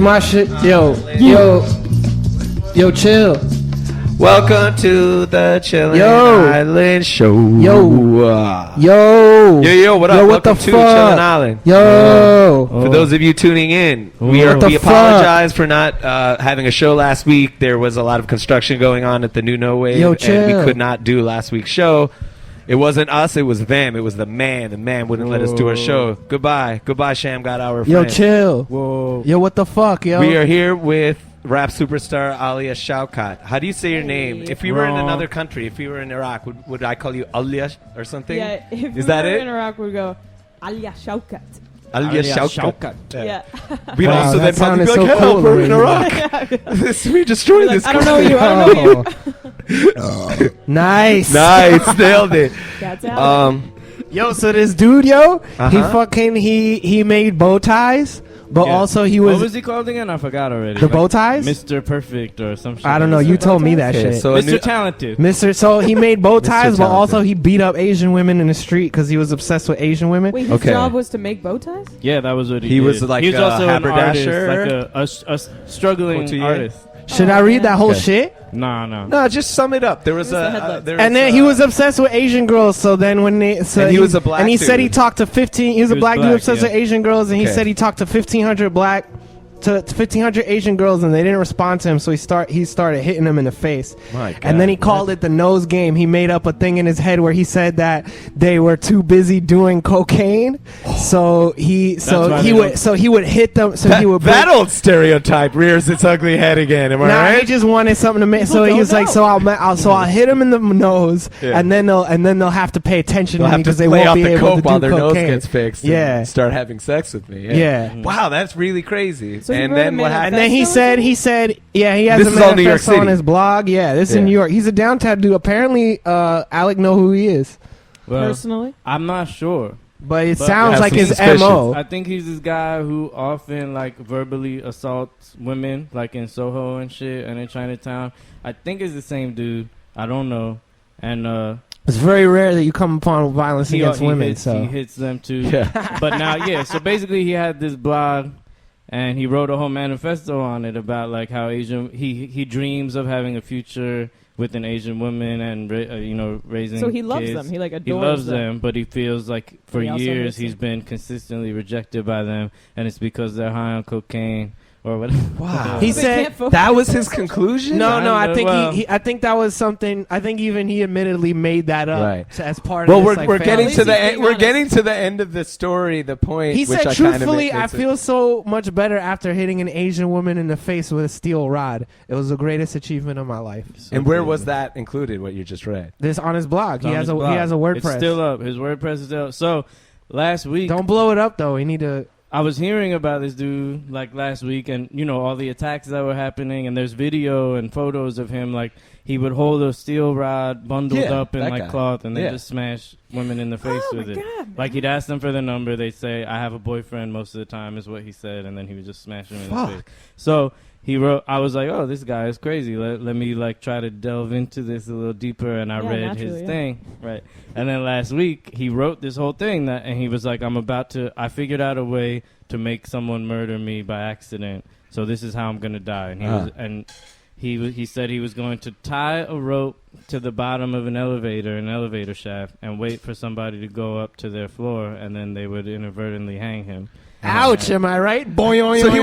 my shit. Yo, chill. Welcome to the Chillin Island Show. Yo, what up? Yo, what Welcome the to fuck? Chillin Island. Yo. For those of you tuning in, we apologize for not having a show last week. There was a lot of construction going on at the new No Wave, and we could not do last week's show. It wasn't us, it was them. It was the man. The man wouldn't let us do our show. Goodbye, Sham got our friend. Yo, chill. Whoa. Yo, what the fuck, yo? We are here with rap superstar Alia Shawkat. How do you say your name? If we were in another country, if we were in Iraq, would I call you Alia or something? Yeah, if is that we were it? in Iraq, we'd go Alia Shawkat. Alia Shawkat. Yeah. We'd also then probably be like, so help, cool we're in Iraq. We destroyed this. I don't know you. I don't know you. Nice. Nailed it. That's out. Yo, so this dude, he made bow ties, but also he was. What was he called again? I forgot already. The bow ties? Mr. Perfect or some shit. I don't know. You told me that shit. So Mr. Talented. So he made bow ties, but Talented. also he beat up Asian women in the street because he was obsessed with Asian women. Wait, his job was to make bow ties? Yeah, that was what he He did. was like he was a also an haberdasher? artist, like a struggling artist. Should I read that whole shit? No. No, just sum it up. There was And then he was obsessed with Asian girls. So then when they, and he was a black and he dude. said he talked to 15. He was a black dude obsessed with Asian girls, and he Okay. said he talked to 1,500 Asian girls, and they didn't respond to him. So he started hitting them in the face. My God. And then he called it the nose game. He made up a thing in his head where he said that they were too busy doing cocaine. So he would hit them. So he would that old stereotype rears its ugly head again. Am I right? He just wanted something to make. So he was like, so I'll hit him in the nose, and then they'll have to pay attention to me because they won't be able to do while their nose cocaine. gets fixed. Yeah. And start having sex with me. Yeah. Wow, that's really crazy. So he and wrote then a what happened? And then he said, he has This a is all New York manifesto on City. his blog. Yeah, this is in New York. He's a downtown dude. Apparently, Alec know who he is, Well, Personally? I'm not sure. but it But sounds have like some his suspicions. MO. I think he's this guy who often like verbally assaults women, like in Soho and shit, and in Chinatown. I think it's the same dude. I don't know. And It's very rare that you come upon violence against women. he hits them too. Yeah. But now, so basically, he had this blog, and he wrote a whole manifesto on it about like how he dreams of having a future with an Asian woman and raising. So he loves kids. them. He like adores He loves them, but he feels like for He also years hates he's them. been consistently rejected by them, and it's because they're high on cocaine or whatever. Wow. He They said can't focus. That was his conclusion? no. I think Well- I think that was something. I think even he admittedly made that up Right. as part Well, of. we're This, we're like, getting family. to the At least he's end. being We're honest. getting to the end of the story. The point. He which said, I kind of truthfully, I makes it- feel so much better after hitting an Asian woman in the face with a steel rod. It was the greatest achievement of my life. And where was that included? What you just read? This on his blog. It's He on has his a blog. he has a WordPress. It's still up. His WordPress is up. So last week, Don't blow it up though. We need to. I was hearing about this dude like last week, and all the attacks that were happening, and there's video and photos of him like he would hold a steel rod bundled Yeah, up in that like guy. cloth, and they Yeah. just smash women in the face Oh with my it. God, Like he'd ask them for the number, they'd say, "I have a boyfriend." Most of the time is what he said, and then he would just smash them in the face. So he wrote. I was like, "Oh, this guy is crazy. Let me like try to delve into this a little deeper." And I Yeah, read naturally, his yeah. thing, right? And then last week he wrote this whole thing and he was like, I figured out a way to make someone murder me by accident. So this is how I'm gonna die. And he said he was going to tie a rope to the bottom of an elevator shaft, and wait for somebody to go up to their floor, and then they would inadvertently hang him. Ouch! Am I right? Boing, So he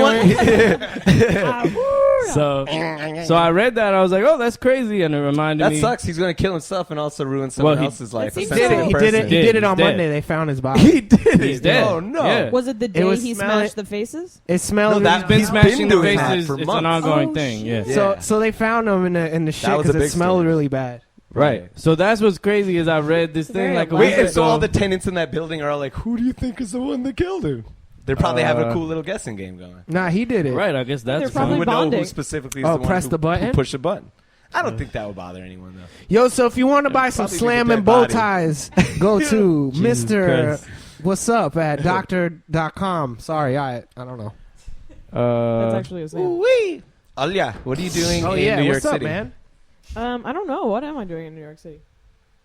So I read that. I was like, oh, that's crazy, and it reminded That me. sucks. He's going to kill himself and also ruin someone Well, else's life. He a did He did it. sensitive He person. did it. He Dead. did it on He's dead. Monday. They found his body. He did it. He's dead. Oh no! Yeah. Was it the day was he smelling- smashed the faces? It smelled. No, that- He's been He's smashing been the doing that faces. for It's months. an ongoing Oh, thing. shit. Yeah. So they found him in the shit That was a because it big smelled story. really bad. Right. So that's what's crazy is I read this thing Very like a elaborate. week Wait, and so ago. all the tenants in that building are all like, "Who do you think is the one that killed him?" They're probably having a cool little guessing game going. Nah, he did it. Right, I guess They're that's probably Who would know bonding. who specifically is Oh, the one press who, the button? who pushed the button? I don't think that would bother anyone though. Yo, so if you want to buy some Probably slam leave a and dead bow body. ties, go to Jesus Mr. Christ. What's up at doctor.com. Sorry, I don't know. That's actually his name. Wee. Alia, what are you doing Oh in yeah, New York what's up, City? man? I don't know. What am I doing in New York City?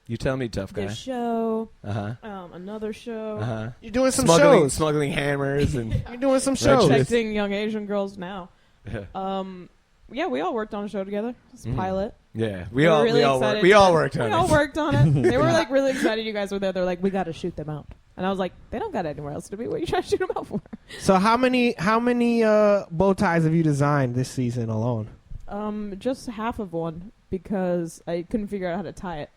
You tell me, tough guy. This show. Uh-huh. Another show. Uh-huh. You're doing some shows. Smuggling hammers and You're doing some shows. Protecting young Asian girls now. Yeah, we all worked on a show together. It's a pilot. Yeah, we all worked on it. We all worked on it. They were like really excited you guys were there. They're like, we got to shoot them out. And I was like, they don't got anywhere else to be. What are you trying to shoot them out for? So how many bow ties have you designed this season alone? Just half of one because I couldn't figure out how to tie it.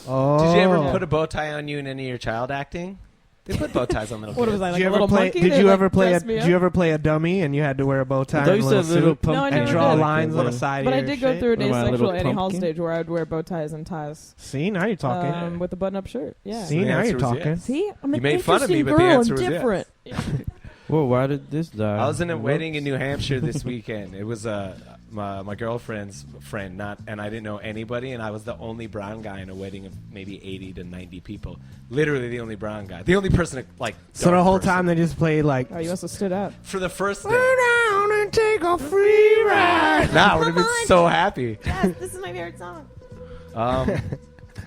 Oh. Did you ever put a bow tie on you in any of your child acting? They put bow ties on little kids. What was I, like Did a little monkey? Did you ever play a dummy and you had to wear a bow tie and a little suit and draw lines on the side but of I your did go shit? through an asexual Annie Hall stage where I would wear bow ties and ties. See, now you're talking. With a button-up shirt. Yeah. See, now you're talking. Yes. See, I'm an You made fun of me, interesting but the girl. answer I'm was different. Well, why did this die? I was in a wedding in New Hampshire this weekend. It was my girlfriend's friend, and I didn't know anybody, and I was the only brown guy in a wedding of maybe 80 to 90 people. Literally the only brown guy. The only person So the whole time they just played like. Oh, you must have stood out. For the first day. We're down and take a free ride. Nah, I would have been so happy. Yes, this is my favorite song.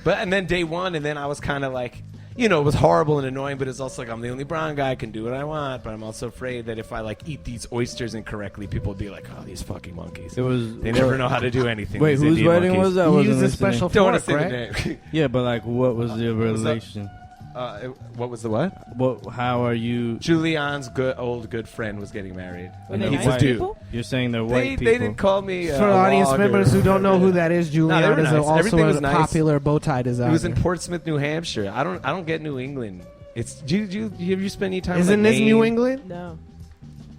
And then day one, and then I was kind of like, it was horrible and annoying, but it's also like I'm the only brown guy, I can do what I want, but I'm also afraid that if I eat these oysters incorrectly, people will be like, oh, these fucking monkeys. They never know how to do anything. Wait, whose wedding was that? You used a special Don't want fork, to say right? the name. Yeah, but what was the relation? What was the what? How are you? Julian's good friend was getting married. Were they He's nice a dude. people? You're saying they're white people. They didn't call me. For audience members who don't know who that is, Julian they were is nice. also Everything was a nice. popular bow tie designer. It was in Portsmouth, New Hampshire. I don't get New England. Have you spent any time? Isn't this New England? No.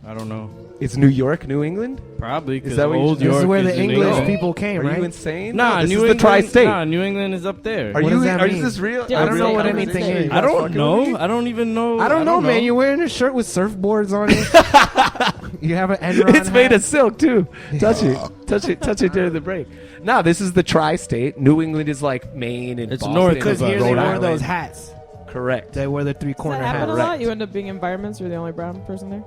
I don't know. It's New York, New England. Probably Is because that what you old just- York This is where the in English England. people came, Are right? you insane? Nah, this New is England. the tri-state. Nah, New England is up there. Are What you? does that Are mean? this real? I don't know what real anything conversation. is. I don't Fucking with me? know. I don't even know. I don't know, man. know. You're wearing a shirt with surfboards on it. You have an Enron It's made hat. of silk too. Touch it during the break. No, this is the tri-state. New England is like Maine and It's Boston north and Because of here Rhode they wear Island. those hats. Correct. They wear the Does three-corner that happen hat. a Correct. lot? You end up being in environments where you're the only brown person there?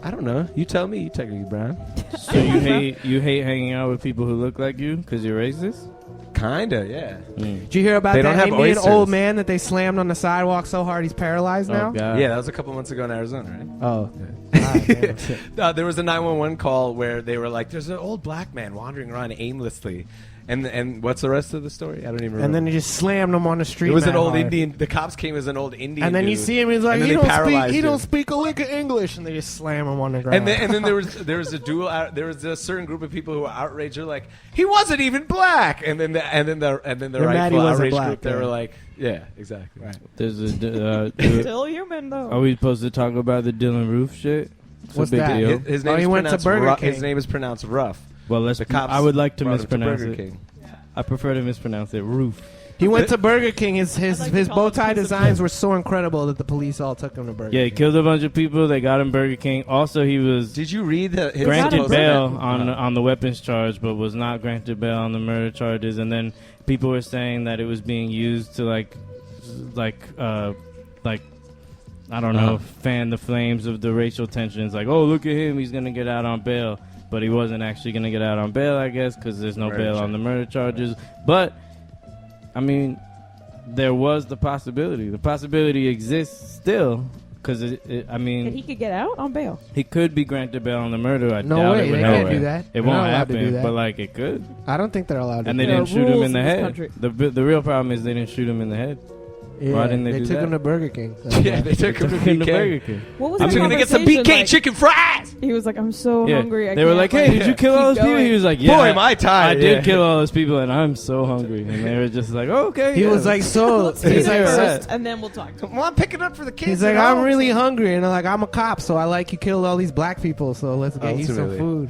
I don't know. You tell me. You technically brown. So you hate hanging out with people who look like you because you're racist? Kinda, yeah. Did you hear about They that don't have Indian oysters. old man that they slammed on the sidewalk so hard he's paralyzed now? Oh God. Yeah, that was a couple months ago in Arizona, right? Oh. Ah, damn, shit. There was a 911 call where they were like, "There's an old black man wandering around aimlessly," and what's the rest of the story? I don't even remember. And then he just slammed him on the street. it was an mad old hard. Indian. The cops came as an old Indian. And then you dude. see him, he's like, And then he they don't speak. paralyzed He him. don't speak a lick of English, and they just slam him on the ground. And then there was a dual. There was a certain group of people who were outraged. They're like, he wasn't even black. And then the They're mad he rightful wasn't outrage black, group. They yeah. were like, yeah, exactly. Right. There's a. Still human, though. Are we supposed to talk about the Dylan Roof shit? It's What's a big that? deal. His Oh, name he is went to pronounced Burger Ruff. King. His name is pronounced Ruff. Well, The cops I would like to brought him mispronounce Burger it. King. I prefer to mispronounce it. Roof. He went to Burger King. His like to call bow it tie pizza designs were so incredible that the police all took him to Burger Yeah, he King. killed a bunch of people. They got him Burger King. Also, he was Did you read his granted supposed- bail on the weapons charge, but was not granted bail on the murder charges. And then people were saying that it was being used to like I don't know, fan the flames of the racial tensions. Like, oh, look at him, he's gonna get out on bail, but he wasn't actually gonna get out on bail, I guess, because there's no Murder bail on charge. the murder charges. But I mean, there was the possibility. The possibility exists still. Because And he could get out on bail. he could be granted bail on the murder. I No doubt way, it would they can't happen. do that. It They're won't not allowed to do happen, that. but like it could. I don't think they're allowed to. And they do There didn't are shoot him rules in the in this head. country. The real problem is they didn't shoot him in the head. that. Yeah, Why didn't they do took that? him to Burger King. Yeah, they took him to In the BK. Burger King. What was I'm the gonna get some conversation BK like? chicken fries. He was like, I'm so Yeah. hungry. They were like, "Hey, did you kill all those keep people?" going. He was like, "Yeah, Boy, am I tired. I did Yeah. kill all those people, and I'm so hungry." And they were just like, "Oh, "Okay." He yeah." was like, so. Let's He's eat like, it so- first, and then we'll talk to him. Well, I'm picking up for the kids. he's like, at I'm home. really hungry, and I'm like, I'm a cop, so I like you killed all these black people, so let's get you some Ultimately. food.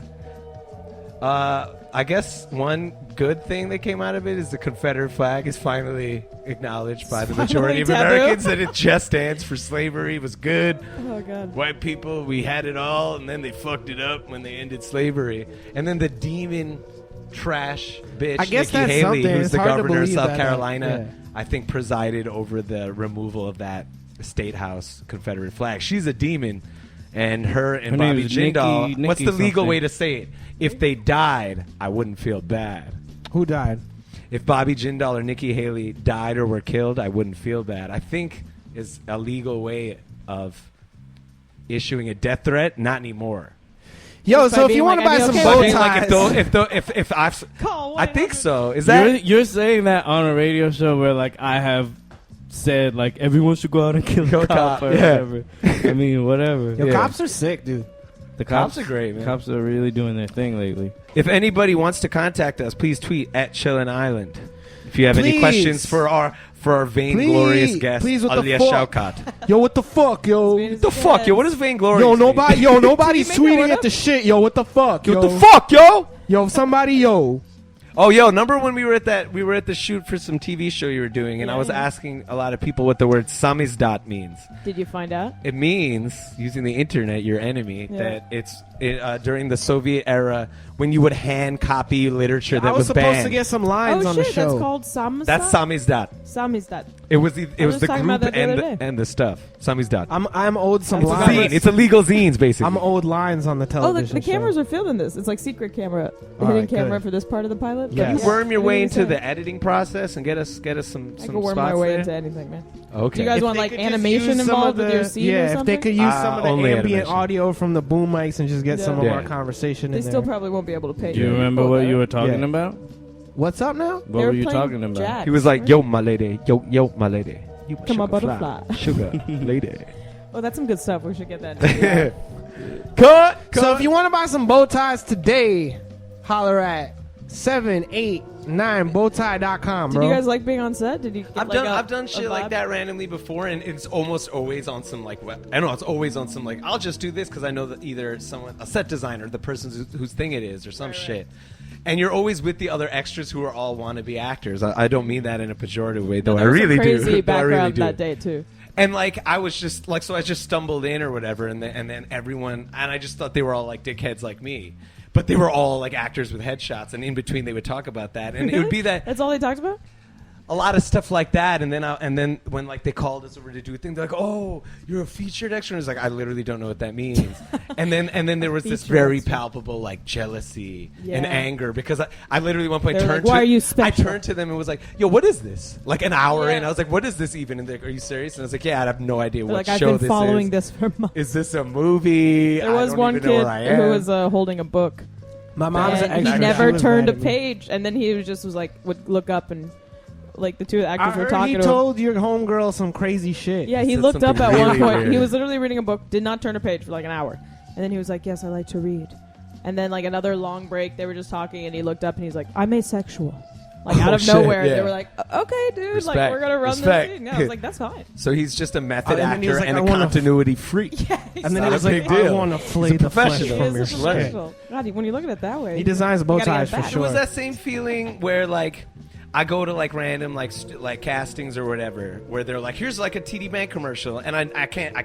I guess one good thing that came out of it is the Confederate flag is finally acknowledged by the majority of taboo. Americans that it just stands for slavery. It was good. Oh, God. White people, we had it all, and then they fucked it up when they ended slavery. And then the demon trash bitch, I guess Nikki that's Haley, something. who's It's the hard to governor of believe South that, Carolina, yeah. I think presided over the removal of that State House Confederate flag. She's a demon. And her and Her name Bobby is Jindal, Nikki what's the legal something. way to say it? If they died, I wouldn't feel bad. Who died? if Bobby Jindal or Nikki Haley died or were killed, I wouldn't feel bad. I think is a legal way of issuing a death threat. Not anymore. Yo, so if you want to buy some bow ties, I think so. Is that you're saying that on a radio show where like I have said like everyone should go out and kill a cop or whatever. I mean, whatever. Yo, cops are sick, dude. The cops are great, man. Cops are really doing their thing lately. If anybody wants to contact us, please tweet at Chillin Island. If you have any questions for our vainglorious guest, Alia Shawkat. Yo, what the fuck, yo? What the fuck, yo? What is vainglorious? Yo, nobody's tweeting at the shit, yo. What the fuck, yo? What the fuck, yo? Yo, somebody, yo. Oh, yo, remember when we were at the shoot for some TV show you were doing, and I was asking a lot of people what the word samizdat means. Did you find out? It means, using the internet, your enemy, that it's during the Soviet era when you would hand copy literature that was banned. I was supposed to get some lines on the show. That's called samizdat? That's samizdat. Samizdat. It was the group and the stuff. Samizdat. I'm owed some It's lines. a zine. It's illegal zines, basically. I'm owed lines on the television. The cameras are filming this. It's like secret camera, hidden camera for this part of the pilot. Can you worm your way into the editing process and get us some I can worm my way into anything, man. Okay. Do you guys want like animation involved with your scene or something? If they could use some of the ambient animation. audio from the boom mics and just get some of our conversation in They still probably won't be able to pay Do you remember what you were talking about? What's up now? What were you talking about? Jacks, he was like, "Yo, my lady, yo, my lady, you Come on, butterfly, sugar lady." Oh, that's some good stuff. We should get that. Cut. So if you want to buy some bow ties today, holler at 789bowtie.com, bro. Did you guys like being on set? Did you? Get I've done shit like that randomly before, and it's almost always on some like I don't know. It's always on some like I'll just do this because I know that either a set designer, the person whose thing it is, or some shit. And you're always with the other extras who are all wannabe actors. I don't mean that in a pejorative way, though. I really do. Crazy background that day too. And like I was just like, so I just stumbled in or whatever, and then everyone, and I just thought they were all like dickheads like me, but they were all like actors with headshots, and in between they would talk about that, and it would be that. That's all they talked about. A lot of stuff like that, and then when like they called us over to do a thing, they're like, "Oh, you're a featured extra." And it's like I literally don't know what that means. and then there was this very palpable like jealousy and anger because I literally at one point turned I turned to them and was like, "Yo, what is this?" Like an hour in, I was like, "What is this even?" And they're like, "Are you serious?" And I was like, "Yeah, I have no idea what like, show I've been this following is. this for months. Is this a movie?" There was one kid who was holding a book. My mom's an extra. He never turned a page, and then he was like would look up and. Like the two actors were talking. He told your homegirl some crazy shit. Yeah, he looked up at one point. He was literally reading a book, did not turn a page for like an hour, and then he was like, "Yes, I like to read." And then like another long break, they were just talking, and he looked up and he's like, "I'm asexual." Like out of nowhere, they were like, "Okay, dude, like we're gonna run this thing." Yeah, I was like, "That's fine." So he's just a method actor like, and a continuity freak. Yeah, and then he was like, "I want to flay the flesh from your flesh." God, when you look at it that way, he designs bow ties for sure. It was that same feeling where like. I go to like random like castings or whatever where they're like, here's like a TD Bank commercial, and I can't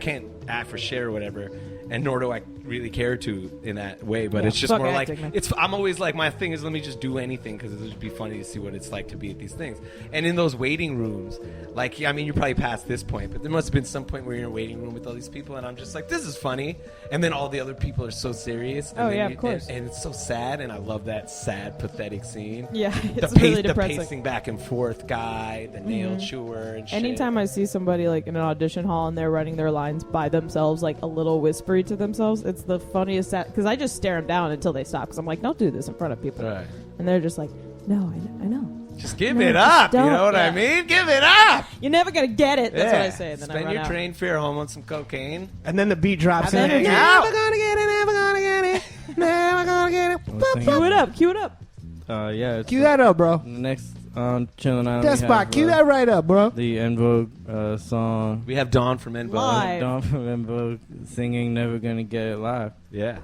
act for share or whatever, and nor do I really care to in that way. But it's just more acting, like I'm always like, my thing is let me just do anything because it would be funny to see what it's like to be at these things. And in those waiting rooms, like I mean you're probably past this point, but there must have been some point where you're in a waiting room with all these people, and I'm just like, this is funny, and then all the other people are so serious. And of course. And it's so sad, and I love that sad, pathetic scene. Yeah, it's really depressing. The pacing back and forth guy, the nail chewer and shit. Anytime I see somebody like in an audition hall and they're running their lines by themselves, like a little whispery to themselves, it's the funniest because I just stare them down until they stop because I'm like, don't do this in front of people. Right. And they're just like, no, I know. Just give it up. You know what I mean? Give it up. You're never going to get it. That's what I say. And then Spend your train fare home on some cocaine. And then the beat drops in. Never gonna get it, never gonna get it, never gonna get it. Cue it up. Cue it up. Yeah. Cue that up, bro. Next on Chillin' Island. That spot. Cue that right up, bro. The En Vogue song. We have Dawn from En Vogue. Live. Dawn from En Vogue singing Never Gonna Get It live. Yeah.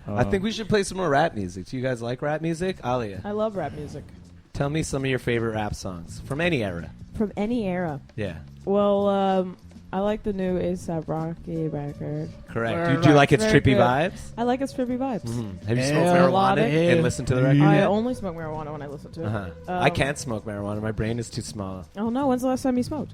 I think we should play some more rap music. Do you guys like rap music? Alia. I love rap music. Tell me some of your favorite rap songs from any era. From any era. Yeah. Well, I like the new A$AP Rocky record. Correct. Do you like its trippy vibes? I like its trippy vibes. Mm-hmm. Have you smoked marijuana and listened to the record? I only smoke marijuana when I listen to it. I can't smoke marijuana. My brain is too small. Oh no! When's the last time you smoked?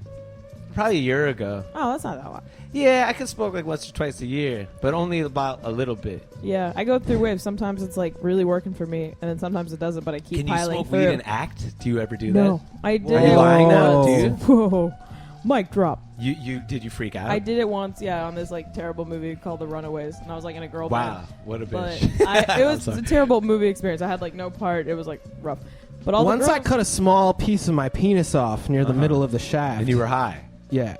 Probably a year ago. Oh, that's not that long. Yeah, I can smoke like once or twice a year, but only about a little bit. Yeah, I go through waves. Sometimes it's like really working for me, and then sometimes it doesn't. But I keep Can you piling smoke through. weed and act? Do you ever do No, that? I did. Are you it lying now? once. Do you? Whoa, mic drop. Did you freak out? I did it once, yeah, on this like terrible movie called The Runaways, and I was like in a girl band. Wow, what a But bitch. it was a terrible movie experience. I had like no part. It was like rough. But all Once the I girls, cut a small piece of my penis off near the middle of the shaft. And you were high. Yeah.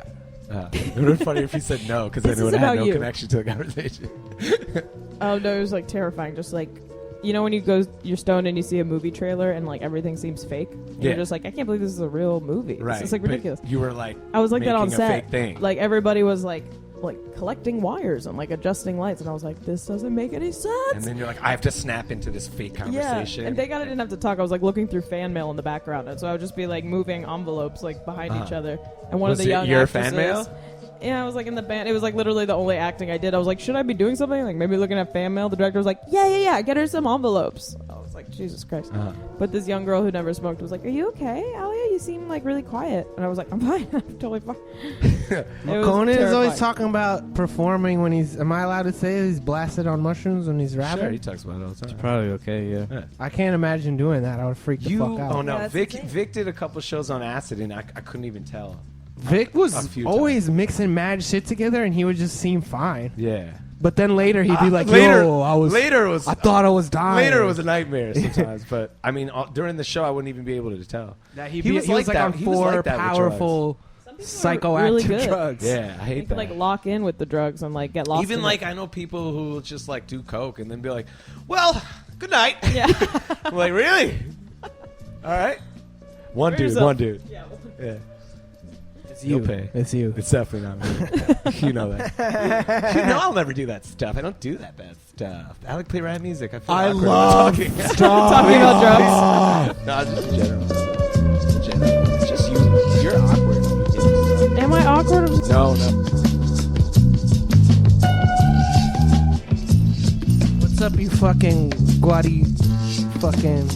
It would have been funny if you said no, because then This it would is have had about no you. connection to the conversation. Oh no, it was like terrifying. Just like, you know, when you're stoned and you see a movie trailer and like everything seems fake. And Yeah. You're just like, I can't believe this is a real movie. Right. It's just like but ridiculous. You were like, I was like that on making set. a fake thing. Like everybody was like collecting wires and like adjusting lights, and I was like, this doesn't make any sense. And then you're like, I have to snap into this fake conversation. Yeah, and thank God I didn't have to talk. I was like looking through fan mail in the background, and so I would just be like moving envelopes like behind each other. And one Was of the it young your actresses, fan mail? Yeah, I was like in the band. It was like literally the only acting I did. I was like, should I be doing something? Like maybe looking at fan mail. The director was like, yeah, get her some envelopes. I was like, Jesus Christ. But this young girl who never smoked was like, are you okay, Alia? You seem like really quiet. And I was like, I'm fine. I'm totally fine. Conan is always terrifying. talking about performing when he's. Am I allowed to say he's blasted on mushrooms when he's rapping? Sure, he talks about it all the time. Probably okay, yeah. I can't imagine doing that. I would freak the fuck out. Oh no, Yeah, that's Vic insane. Vic did a couple shows on acid, and I couldn't even tell. Vic A was few always mixing mad shit together, and he would just seem fine. Yeah. But then later he'd be like, later, "Yo, I thought I was dying." Later it was a nightmare sometimes, but I mean, during the show, I wouldn't even be able to tell. That He was like that. on He was 4 like that with powerful Some people are psychoactive really good. drugs. Yeah, I You hate could that. like lock in with the drugs and like get lost. Even in like it. I know people who will just like do coke and then be like, "Well, good night." Yeah. I'm like, really? All right. One For dude. yourself. Yeah. It's You'll you. pay. It's you. It's definitely not me. You know that. You know I'll never do that stuff. I don't do that bad stuff. I like play rap music. I feel awkward talking. Talking about drugs. No, just in general. In general. It's just you. You're awkward. Am I awkward? No. What's up, you fucking fucking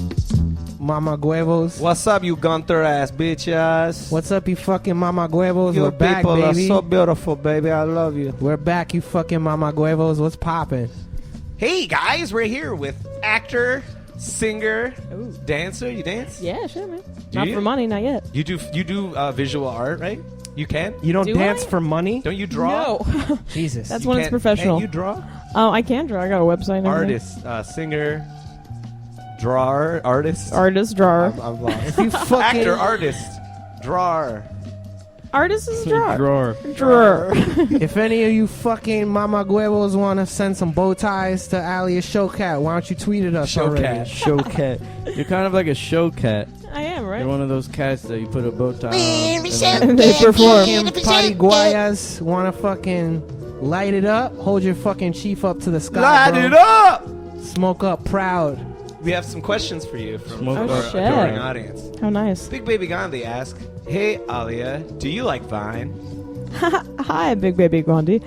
mama huevos? What's up, you Gunther ass bitches? What's up, you fucking mama huevos? You We're back, people baby. are so beautiful, baby. I love you. We're back, you fucking mama huevos. What's poppin'? Hey guys, we're here with actor, singer, Ooh. dancer. You dance? Yeah, sure, man. Do Not you? for money, not yet. You do visual art, right? You can. You don't Do dance I? for money? Don't you draw? No. Jesus. That's You when it's can't- professional. Can you draw? I can draw. I got a website. and everything. Artist, singer, drawer, artist. Artist, drawer. I'm lost. you fucking Actor, artist, drawer. Artist is drawer. Drawer. Drawer. If any of you fucking mama huevos want to send some bow ties to Alia Shawkat, why don't you tweet at us already? Showcat. Show cat. You're kind of like a show cat. I am, right? You're one of those cats that you put a bow tie on. And they perform. Fucking party guayas want to fucking light it up? Hold your fucking chief up to the sky, Light bro. it up! Smoke up proud. We have some questions for you from Smoke our up. shit. adoring audience. How nice. Big Baby Gandhi asks, "Hey Alia, do you like Vine?" Hi, Big Baby Gandhi.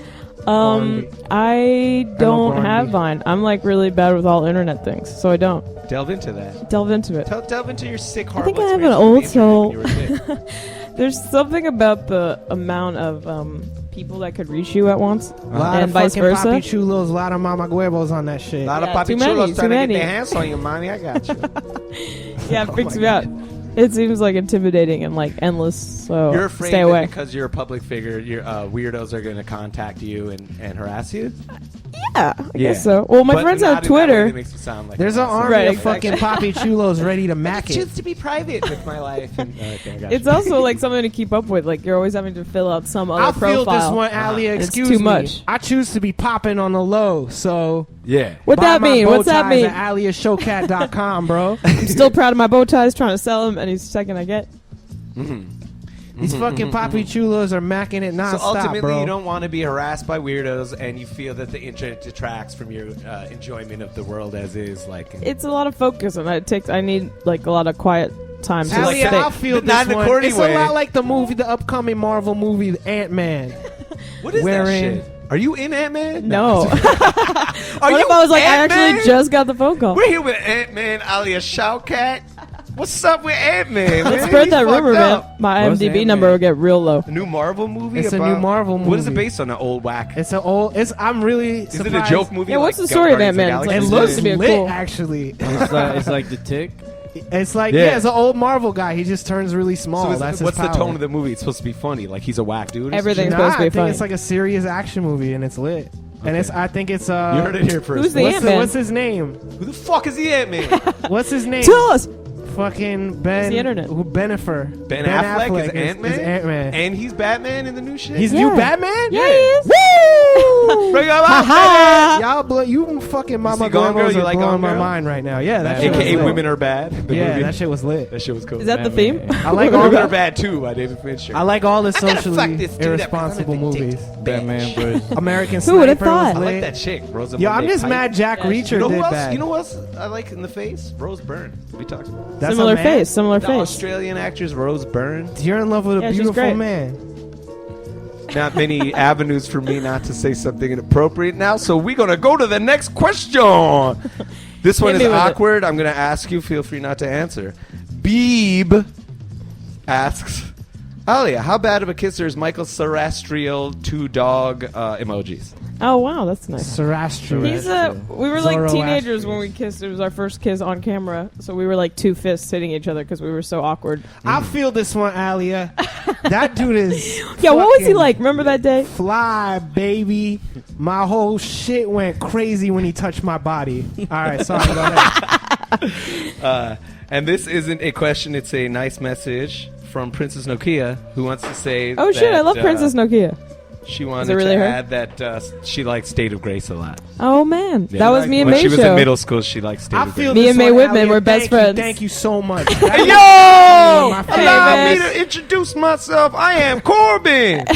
Gandhi. I don't Gandhi. have Vine. I'm like really bad with all internet things, so I don't Delve into that. delve into it. Delve into your sick, I horrible think I have an experience old with the internet when you were a kid. There's something about the amount of people that could reach you at once, A lot and of vice fucking versa. papi chulos, a lot of mama huevos on that shit. A lot of Yeah, papi too many, chulos too trying to many. get their hands on you, mommy. I got you. Yeah, it Oh freaks my me out. God. It seems like intimidating and like endless. So You're afraid stay that away. because you're a public figure, your weirdos are going to contact you and harass you? Yeah, I guess so. Well, my But friends not have in that way Twitter. that makes you sound like There's an asshole. army Right, of exactly. fucking papi chulos ready to mac I it. choose to be private with my life. And, okay, I got It's you. also like something to keep up with. Like you're always having to fill out some other I feel profile. this one, Alia. It's Excuse too me. much. I choose to be popping on the low, so Yeah. What buy that my mean? bow What's that ties mean? At AliaShowcat.com, bro. I'm still proud of my bow ties. Trying to sell them any second I get. These fucking papi chulos are macking it So nonstop, ultimately, bro. you don't want to be harassed by weirdos, and you feel that the internet detracts from your enjoyment of the world as is. Like, It's a lot of focus, and I need like a lot of quiet time to like Alia, think. I feel But not this in a one. corny It's way. a lot like the movie, the upcoming Marvel movie, Ant-Man. what is that wherein- shit? Are you in Ant-Man? No. Are What you if I was like, I Ant-Man? actually just got the phone call? We're here with Ant-Man, Alia Shawkat. What's up with Ant-Man? Let's spread that rumor, man. My What's IMDb Ant-Man? number will get real low. A new Marvel movie? It's a new Marvel movie. What is it based on? An old whack? It's an old. I'm really. Is it a joke movie? Yeah, what's like the story of Guardians Ant-Man? the It It's Galaxy? looks supposed to be lit, cool. actually. It's like the Tick. It's like Yeah. it's an old Marvel guy. He just turns really small. So That's what's his the power. tone of the movie? It's supposed to be funny. Like he's a whack dude. Everything's Nah, supposed to be I think funny. it's like a serious action movie, and it's lit. And Okay. I think it's You heard it here first. Who's the what's, Ant-Man? what's his name? Who the fuck is the Ant-Man? What's his name? Tell us. Fucking Ben. the internet. Benifer. Ben Affleck is Ant-Man? Is Ant-Man. And he's Batman in the new shit? He's Yeah. new Batman. Yeah, he is. Woo! Bring him out, Ha Y'all, you fucking Mama see Gone Girl? Girls You are like blowing Gone my Girl? mind right now. Yeah, that shit AKA was lit. Women Are Bad. The Yeah, movie. that shit was lit. That shit was cool. Is that the Batman. theme? I like all Women Are the, Bad too by David Fincher. I like all the gotta fuck socially this dude up 'cause irresponsible I'm a big movies. Batman versus. American Who would've Sniper was thought? I lit. like that chick, Rosa. Yo, I'm Monday just Pike. mad Jack Yeah, Reacher You know did who else? that. You know who else I like in the face? Rose Byrne. We talked about That's Similar a man? face. Similar the face. Australian actress Rose Byrne. You're in love with a Yeah, she's beautiful great. man. Not many avenues for me not to say something inappropriate now, so we're gonna go to the next question. This one Hit is me with it. awkward. I'm gonna ask you. Feel free not to answer. Beeb asks, Alia, how bad of a kisser is Michael Sarastrial two dog emojis? Oh wow, that's nice. Sarastro. He's we were like Zoroastrian. teenagers when we kissed. It was our first kiss on camera, so we were like two fists hitting each other because we were so awkward. I feel this one, Alia. That dude is. Yeah, what was he fucking like? Remember that day? Fly, baby. My whole shit went crazy when he touched my body. All right, sorry. Go ahead. And this isn't a question; it's a nice message from Princess Nokia, who wants to say, Oh shit, that, I love Princess Nokia. She wanted it really to her? add that she likes State of Grace a lot. Oh man, Yeah. that was me and When May she was show. in middle school, she liked State I of feel Grace. Me this and May one, Whitman Alia. were best Thank friends. You, thank you so much. Yo! My Hey, Allow man. me to introduce myself. I am Corbin.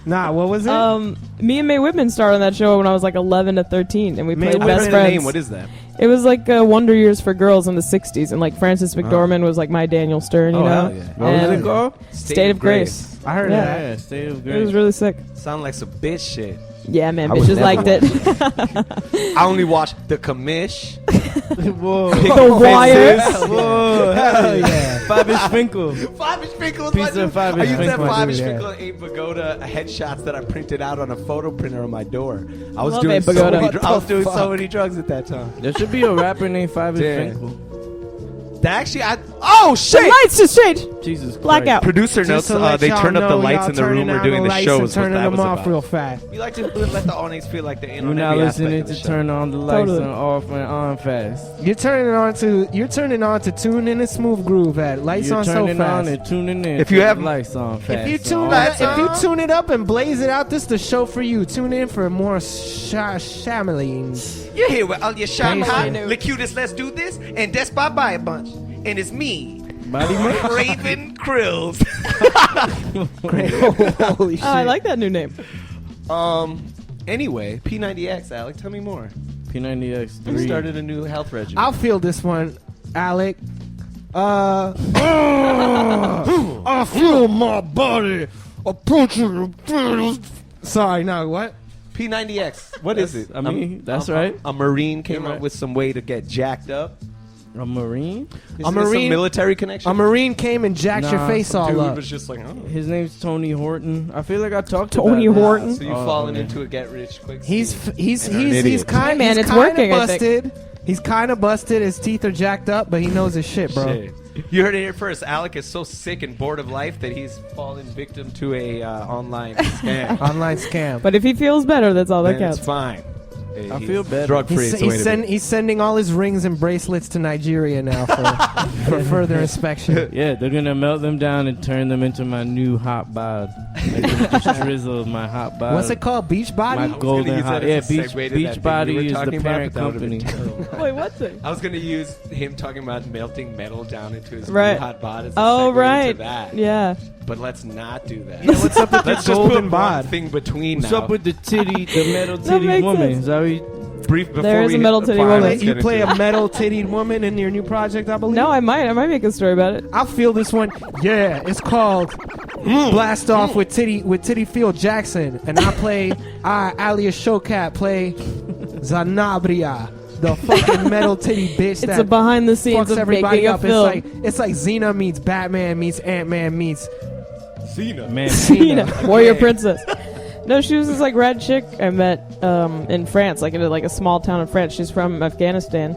Nah, what was it? Me and May Whitman starred on that show when I was like 11 to 13, and we May played I Whitman. best don't know the friends. name. What is that? It was like Wonder Years for girls in the 60s, and like Frances McDormand was like my Daniel Stern, you Oh, know? hell yeah. What was And it called? State of Grace. I heard yeah. that. Yeah, State of It Grace. was really sick. Sound like some bitch shit. Yeah, man, I would bitches never liked it. I only watch The Commish. Whoa. The Wire. Whoa. Hell yeah. Five-inch Finkel. Five-inch Finkel. Pizza, Five-inch I used to have Finkel. Five-inch Yeah. Finkel and Abe Pagoda headshots that I printed out on a photo printer on my door. I was Love doing Abe so Pagoda. many. What I was the doing so fuck? many drugs at that time. There should be a rapper named Five-inch Damn. Finkel. That actually, oh The shit! lights just changed. Jesus Christ. Blackout. Producer Just notes: to let they y'all turned up the know, lights y'all in the room. turning We're down doing the lights show. and Is what turning that them was off about. real fast. We like to let the audience feel like they're in We're on now every aspect listening of the to show. turn on the lights Totally. and off and on fast. You're turning on to tune in a smooth groove at lights You're on so turning on fast. and tuning in. If you to the have- lights on fast. If you so tune it up and blaze it out, this is the show for you. Tune in for more shamalines. You're here with Alia Thank Shawkat, you. the cutest Let's Do This, and That's Bye Bye a Bunch. And it's me, Body mix. Raven Krills. Holy shit. Oh, I like that new name. Anyway, P90X, Alec, tell me more. You P90X3. started a new health regimen. I'll feel this one, Alec. I feel my body approaching. Sorry, no, what? P90X, what is it? I mean, that's right. A Marine came You're up right. with some way to get jacked up. A Marine? Isn't it Marine- some military connection? A Marine came and jacked your Nah, face Some all dude up. was just like, oh. His name's Tony Horton. I feel like I talked to Tony Horton? So you've Oh, fallen okay. into a get rich quick. He's scheme. he's And an he's idiot. kind Hey, man, he's it's kinda working, I think. busted. He's kind of busted. His teeth are jacked up, but he knows his shit, bro. Shit. You heard it here first. Alec is so sick and bored of life that he's fallen victim to a online scam. Online scam. But if he feels better, that's all that And it's counts. fine. I feel better. Drug free. He's sending all his rings and bracelets to Nigeria now for further inspection. Yeah, they're gonna melt them down and turn them into my new hot bod. They're gonna just drizzle my hot bod. What's it called? Beach body? My golden hot. Yeah, Beach segue to that thing you Body were is the talking about, parent but that would've been company. terrible. Wait, what thing? I was going to use him talking about melting metal down into his Right. blue hot bod as a Oh, segue right. into that. Yeah. But let's not do that. Yeah, what's up with Let's the just golden put bod? one thing between What's now. up with the metal That titty makes woman? sense. Is that what you, brief before There is we a hit metal the titty fire, woman. let's You get play into a it. metal-tittied woman in your new project, I believe? No, I might make a story about it. I'll feel this one. Yeah, it's called Blast Off with Titty Field Jackson. And I, Alia Shawkat, play Zanabria. the fucking metal titty bitch. It's a behind the scenes fucks of everybody making a up. film. It's like Xena meets Batman meets Ant-Man meets Xena. Warrior Princess. No, she was this like rad chick I met in France, like in a small town in France. She's from Afghanistan.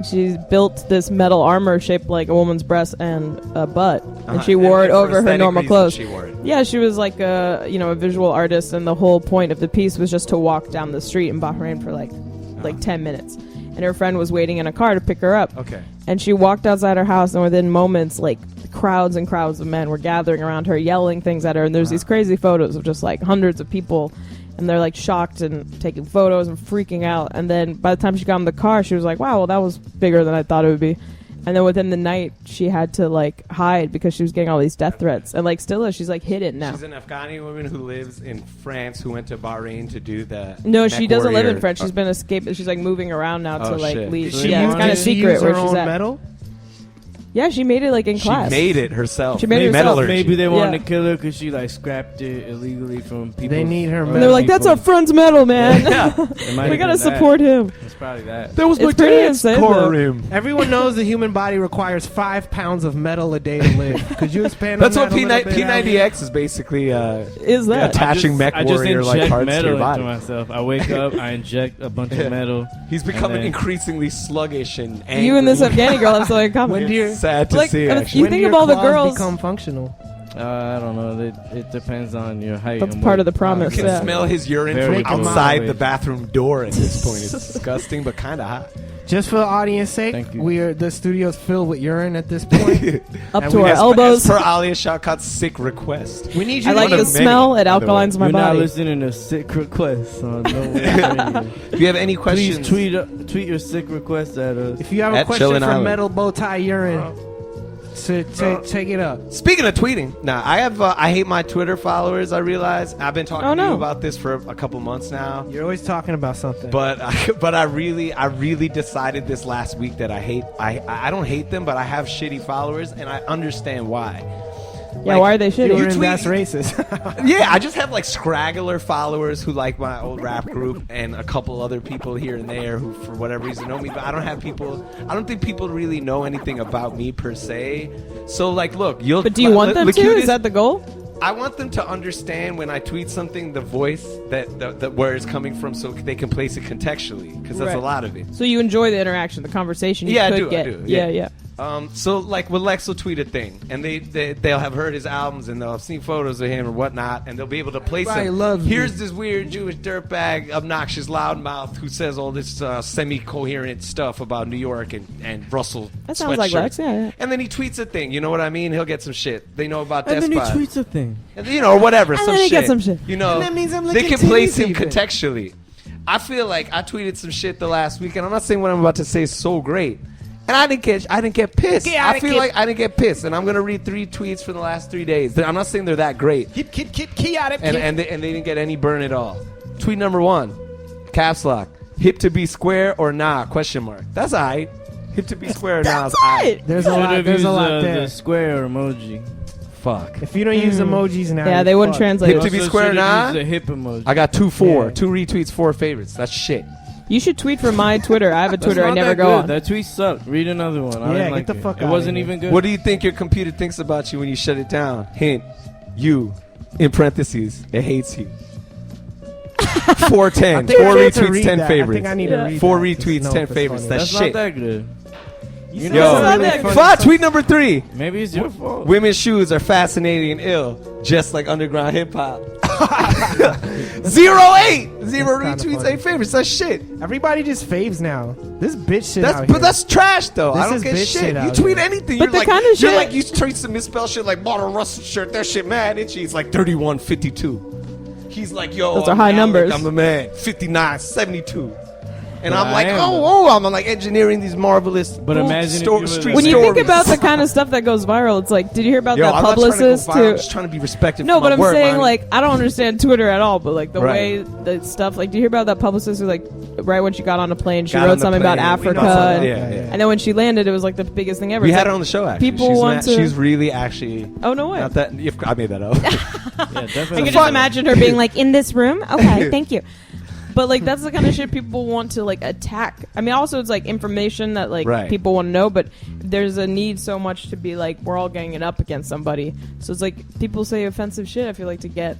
She built this metal armor shaped like a woman's breast and a butt, and she wore it over her normal clothes. Yeah, she was like a visual artist, and the whole point of the piece was just to walk down the street in Bahrain for like 10 minutes. And her friend was waiting in a car to pick her up. Okay. And she walked outside her house, and within moments, like crowds and crowds of men were gathering around her, yelling things at her. And there's these crazy photos of just like hundreds of people, and they're like shocked and taking photos and freaking out. And then by the time she got in the car, she was like, wow, well, that was bigger than I thought it would be. And then within the night, she had to like hide because she was getting all these death threats, and like still is. She's like hidden now. She's an Afghani woman who lives in France who went to Bahrain to do the. No, she doesn't live in France. She's been escaped. She's like moving around now to like shit. leave. So Yeah, it's kind of secret where she's at. Metal? Yeah, she made it like in class. She made it herself. She made it herself. Metallurgy. Maybe they wanted Yeah. to kill her because she like scrapped it illegally from people. They need her And they're like, "That's our friend's metal, man. We gotta support him." It's probably that. That was It's pretty insane, though. Everyone knows the human body requires 5 pounds of metal a day to live. Could you expand That's on what that a little bit, Ali? P90X is basically. Is that? Attaching mech I just warrior like inject parts to metal your into body. myself. I wake up, I inject a bunch of metal. He's becoming then- increasingly sluggish and angry. You and this Afghani girl have something in common. When do you Sad to Like, see. if Actually. you when think do of your all the claws girls- become functional? I don't know. It depends on your height. That's and part of what- the promise. You can Yeah. smell his urine Very from cool. outside the bathroom door at this point. It's disgusting, but kind of hot. Just for the audience sake, Thank you. the studio's filled with urine at this point. Up And to we our have- elbows. For Alia Shawkat's sick request. We need you I to like one the of smell. many, It by the way. alkalines my You're not body. listening to sick requests. So no If you have any Please questions, tweet your sick request at us. If you have a At question Chillin for Island. metal bow tie urine, take it up. Speaking of tweeting, I hate my Twitter followers. I realize I've been talking to you about this for a couple months now. You're always talking about something. But I really decided this last week that I don't hate them, but I have shitty followers, and I understand why. Yeah, why are they shitty? Urine, tweet- that's racist. Yeah, I just have like scraggler followers who like my old rap group, and a couple other people here and there who, for whatever reason, know me. But I don't think people really know anything about me per se. So like, look, But do you want them to? Is that the goal? I want them to understand when I tweet something, the voice that where it's coming from, so they can place it contextually, because that's Right. a lot of it. So you enjoy the interaction, the conversation you Yeah, I could do, I get. do, Yeah, yeah. yeah. So like, when Lex will tweet a thing, and they'll have heard his albums, and they'll have seen photos of him or whatnot, and they'll be able to place Everybody him. loves Here's me. this weird Jewish dirtbag, obnoxious loudmouth who says all this semi-coherent stuff about New York and Russell. That sounds like sweatshirts. Lex, yeah. And then he tweets a thing. You know what I mean? He'll get some shit. They know about And then he Despot. tweets a thing. And, or whatever, And some then he shit. gets some shit. You know, And that means I'm they licking can place titties him even. contextually. I feel like I tweeted some shit the last week, and I'm not saying what I'm about to say is so great. And I didn't get pissed. I feel like I didn't get pissed, and I'm gonna read 3 tweets from the last 3 days. I'm not saying they're that great, and they didn't get any burn at all. Tweet number 1, caps lock: hip to be square or nah? Question mark. That's alright. Hip to be square or nah is alright. There's a lot. Should've There's used, a lot the there. square emoji. Fuck. If you don't use emojis now, Yeah, you're they wouldn't fucked. translate. Hip to it. be Also square should've nah? used the hip emoji. I got 2 4, Yeah. 2 retweets, 4 favorites. That's shit. You should tweet from my Twitter. I have a That's Twitter I not never that go good. on. That tweet sucked. Read another one. I Yeah, didn't get like the it. fuck It outta wasn't here. even good. What do you think your computer thinks about you when you shut it down? Hint: you, in parentheses, it hates you. 410, I think 4 I need to retweets, read 10 that. favorites. I think I need to read 4 that to retweets, know 10 if it's favorites. funny. That's That's shit. not that good. You Yo. know That's really not that funny Fuck, stuff. tweet number 3. Maybe it's your fault. Women's shoes are fascinating and ill, just like underground hip hop. 0 8, 0 That's kinda retweets, funny. 8 favorites. That's shit. Everybody just faves now. This bitch shit out But here. that's trash though. This I don't is get bitch shit. shit You out tweet here. anything. But You're the like, kinda you're shit- like, you tweet some misspelled shit like bought a Russell shirt. That shit mad itchy. It's like 31.52. He's like, yo, Those are I'm high Alec, numbers. I'm the man. 59.72. And Yeah, I'm like, I am. I'm like engineering these marvelous. But imagine if you were street like- When you think stories. about the kind of stuff that goes viral, it's like, did you hear about Yo, that I'm not publicist trying to go viral. I'm who? just trying to be respected. No, for my but I'm work, saying man. like I don't understand Twitter at all. But like the Right. way the stuff, like, do you hear about that publicist who like right when she got on a plane, she Got on wrote the something about plane. We Africa, know something. and, Yeah, yeah. and then when she landed, it was like the biggest thing ever. We It's had like, her on the show. Actually, people she's want to- She's really actually. Oh no way! Not that I made that up. Yeah, I definitely. can just imagine her being like in this room. Okay, thank you. But like that's the kind of shit people want to like attack. I mean, also it's like information that like people want to know, but there's a need so much to be like we're all ganging up against somebody. So it's like people say offensive shit. I feel like to get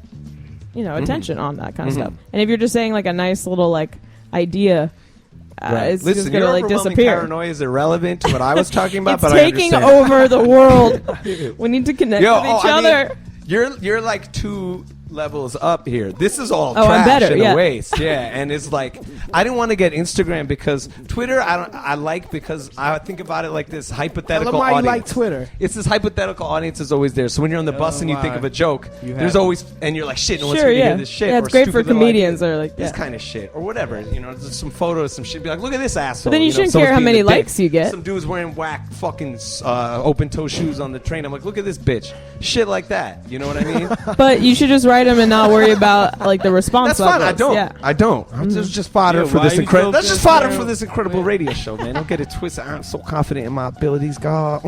attention on that kind of stuff. And if you're just saying like a nice little like idea. It's Listen, just gonna like disappear. Paranoia is irrelevant to what I was talking about, it's but taking over the world. We need to connect with each other. You're like 2 levels up here. This is all I'm trash better, and a waste. Yeah, and it's like I didn't want to get Instagram because Twitter I like because I think about it like this hypothetical why audience. You like Twitter. It's this hypothetical audience is always there. So when you're on the bus and you think of a joke, there's always and you're like shit. No one's gonna hear this shit. Yeah, it's great for comedians or like this kind of shit or whatever. There's some photos, some shit. Be like, look at this asshole. But then you shouldn't care how many likes you get. Some dude's wearing whack fucking open toe shoes on the train. I'm like, look at this bitch. Shit like that. You know what I mean? But you should just write them and not worry about like the response. That's fine. levels. I don't. I'm just fodder for this incredible. That's just fodder for this incredible radio show, man. Don't get it twisted. I'm so confident in my abilities, God.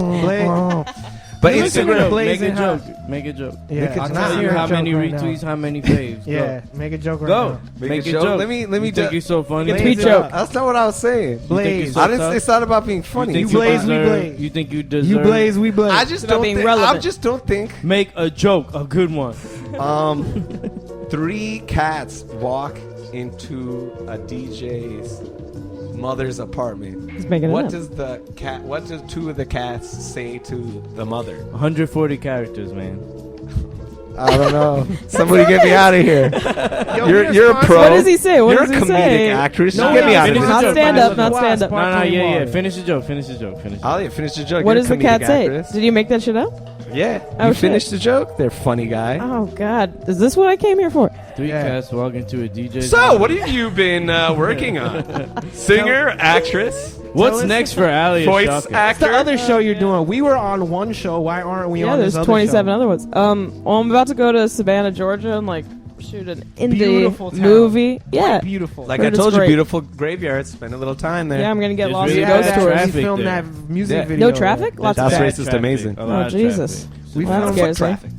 But Instagram, make a joke. Make a joke. Yeah, I'll tell you how many retweets, how many faves. Yeah, make a joke. Go. Make a joke. Let me. You think you're so funny? Tweet joke. That's not what I was saying. Blaze. It's not about being funny. You blaze, we blaze. You think you deserve? You blaze, we blaze. I just don't think. I just don't think. Make a joke, a good one. 3 cats walk into a DJ's mother's apartment. What does 2 of the cats say to the mother? 140 characters, man. I don't know. Somebody get me out of here. You're a pro. What does he say? You're a comedic actress. No, get me out of here. Not stand up. Not stand up. No. Finish the joke. Alia, finish the joke. What does the cat say? Did you make that shit up? Yeah. Oh, you finished the joke? They're funny guy. Oh, God. Is this what I came here for? 3 cats walk into a DJ. So, what have you been working on? Singer, actress? What's next for Alia Voice Shawkat? actor? The other show you're doing. We were on one show. Why aren't we on this there's other 27 show? other ones. Well, I'm about to go to Savannah, Georgia and like shoot an Beautiful indie town. movie. Yeah. Beautiful. Like Heard I told it's you, great. beautiful graveyard. Spend a little time there. Yeah, I'm going to get There's lost really in bad ghost tours. traffic We filmed there. that music Yeah. video. No traffic? Lots That's of racist, traffic. amazing. A lot Oh, of Jesus. traffic. We Well, found that foot scares me. traffic.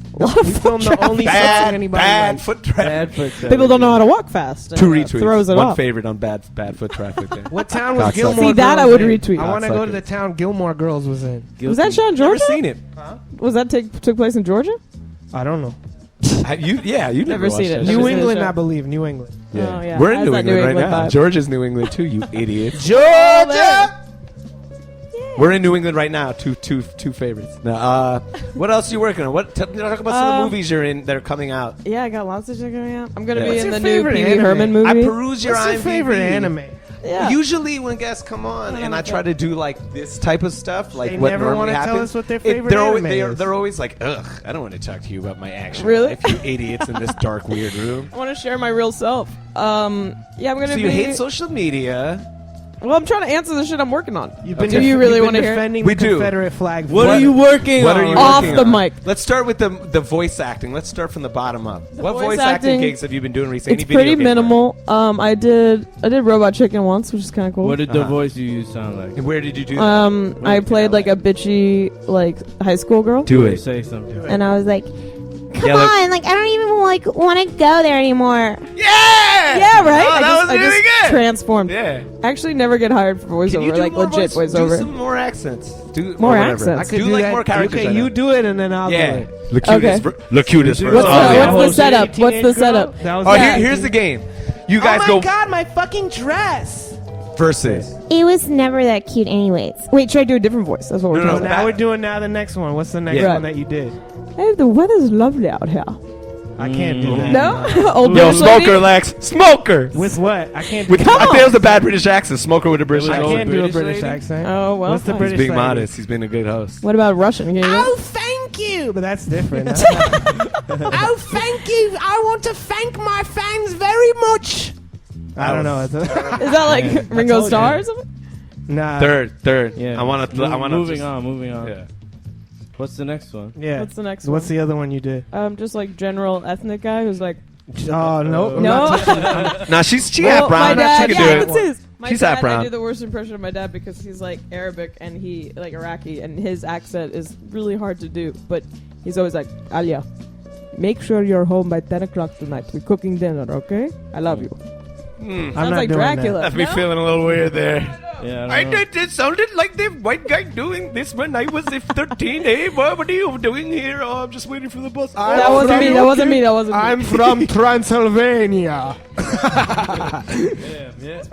We filmed the only Bad, anybody bad like. foot traffic. Bad foot traffic. People don't know how to walk fast. 2 and, retweets. Throws it One off. favorite on bad foot traffic there. What town was Cocksucker. Gilmore See, that Girls I would in? retweet. I want to go Cocksucker. to the town Gilmore Girls was in. Was that show in Never Georgia? seen it. Was that took place in Georgia? I don't know. You Never seen it. watched that Never shit. New seen the England, show. I believe. New England. Yeah. Oh, yeah. We're in Has New that England New right England now. vibe. Georgia's New England too, you idiot. Georgia! We're in New England right now. Two favorites. Now, what else are you working on? Talk about some of the movies you're in that are coming out. Yeah, I got lots of shit coming out. I'm going to Yeah. be What's in your the new favorite Pee Wee anime? Herman movie. I peruse your What's your IMDb. favorite anime? Yeah. Usually when guests come on and I try to do like this type of stuff, like They what never normally wanna tell happens, us what their favorite they're always, anime is. they're always like, ugh, I don't want to talk to you about my actual Really? life, you idiots in this dark, weird room. I want to share my real self. Yeah, I'm going to So be... you hate social media. Well, I'm trying to answer the shit I'm working on. You've been Do you really want to hear? defending We the do. Confederate flag. What are you working What on? are you Off working the on? mic. Let's start with the voice acting. Let's start from the bottom up. What voice voice acting acting, gigs have you been doing recently? It's pretty minimal. I did Robot Chicken once, which is kind of cool. What did the voice you use sound like? And where did you do that? I played like a bitchy like high school girl. Do it. Say something. And I was like, Come on, like I don't even like want to go there anymore. Yeah! yeah, right. Oh, that was I really just good. transformed. Yeah. I actually never get hired for Can you voiceover, do like more legit voice- voiceover. Do some more accents. Do More or whatever. accents. I could do do like that. more characters. Okay, right you now. do it and then I'll do Yeah. it. The cutest. Okay. The cutest. What's version. the- Oh, yeah. what's the setup? What's the setup? That was Oh, Yeah. here's the game. You guys oh go my god, my fucking dress! versus. It was never that cute, anyways. Wait, should I do a different voice? That's what we're No, doing. no. Now we're doing the next one. What's the next Yeah. one that you did? Hey, the weather's lovely out here. I can't do that. No, old Yo, British lady? smoker, Lex. Smoker. With what? I can't. With, do I think it was a bad British accent. Smoker with a British I Old accent. can't do a British British lady? accent. Oh well. What's the fine. British? He's being lady? modest. He's been a good host. What about Russian? Can you do that? Oh, thank you. But that's different. That's oh, thank you. I want to thank my fans very much. I don't know. Is that like Ringo told Starr you. or something? Nah. Third. Yeah. I want to. Moving on. Yeah. What's the next one? Yeah. What's the next What's one? the other one you did? Just like general ethnic guy who's like Oh no. no. Nah, she Well, half brown. my dad, She yeah, I can could do say it. this. My She's dad, half brown. I do the worst impression of my dad because he's like Arabic and he like Iraqi and his accent is really hard to do. But he's always like, Alia, make sure you're home by 10 o'clock tonight. We're cooking dinner, okay? I love you. I'm Sounds not like doing Dracula. That's me feeling a little weird there. Yeah, It sounded like the white guy doing this when I was 13. Hey, what are you doing here? Oh, I'm just waiting for the bus. That wasn't me. That wasn't me. That wasn't me. I'm from Transylvania.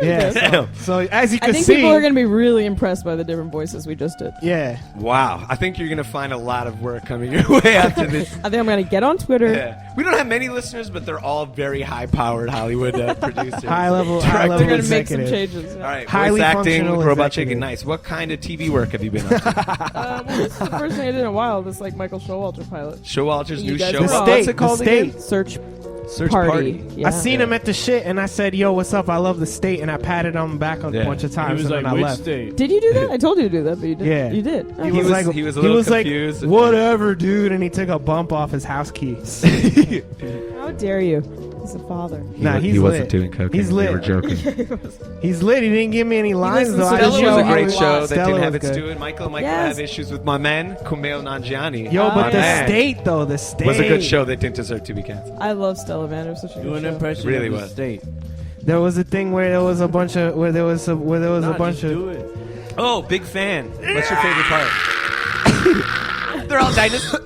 yeah. So as you I can think see, people are going to be really impressed by the different voices we just did. yeah. Wow. I think you're going to find a lot of work coming your way after this. I think I'm going to get on Twitter. Yeah. We don't have many listeners, but they're all very high-powered Hollywood producers. High level They're going to make some executive. changes. All right, Highly voice acting, functional Robot executive. Chicken, nice. What kind of TV work have you been up to? Well, this is the first thing I did in a while. This like Michael Showalter pilot. Showalter's You new guys show. were The wrong. state. What's it called the state. again? Search Search Party. Yeah. I seen him at the shit, and I said, "Yo, what's up? I love the state," and I patted him back a Yeah. bunch of He times, was and like, then I which left. state? Did you do that? I told you to do that, but you did. Yeah. You did. Oh. He was- like, he was a little like, confused. whatever, dude, and he took a bump off his house keys. How dare you? He's a father. Nah, he's he wasn't lit. doing cocaine. He's lit. We were joking. He's lit. He didn't give me any lines listens though. to I the just Stella show was a know great he show that Stella didn't have was its good. due, and Michael Yes. have issues with my man, Kumail Nanjiani. Yo, but the man. state though, the state was a good show that didn't deserve to be canceled. I love Stella, man. It was such a Do good an show. impression Really of the was. state. There was a thing where there was a bunch of a bunch Just of. do it. Oh, big fan. What's your favorite part? They're all dinosaurs.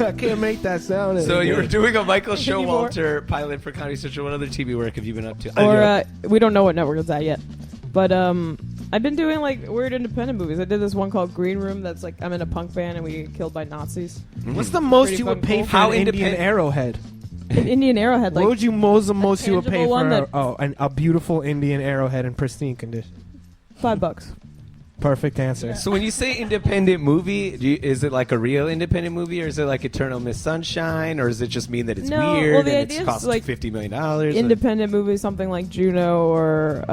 I can't make that sound. So you were doing a Michael Continue more. Showalter pilot for Comedy Central. What other TV work have you been up to? Or we don't know what network it's at yet, but I've been doing like weird independent movies. I did this one called Green Room. That's like I'm in a punk band and we get killed by Nazis. What's the most Pretty you would fucking pay cool. for How an Indian independent- arrowhead? An Indian Arrowhead, like What would you the most you would pay tangible one for that- a beautiful Indian arrowhead in pristine condition? $5. Perfect answer. So when you say independent movie, is it like a real independent movie, or is it like Eternal Miss Sunshine, or does it just mean that it's No, weird well, the and idea it is costs like $50 million? Independent movies, something like Juno or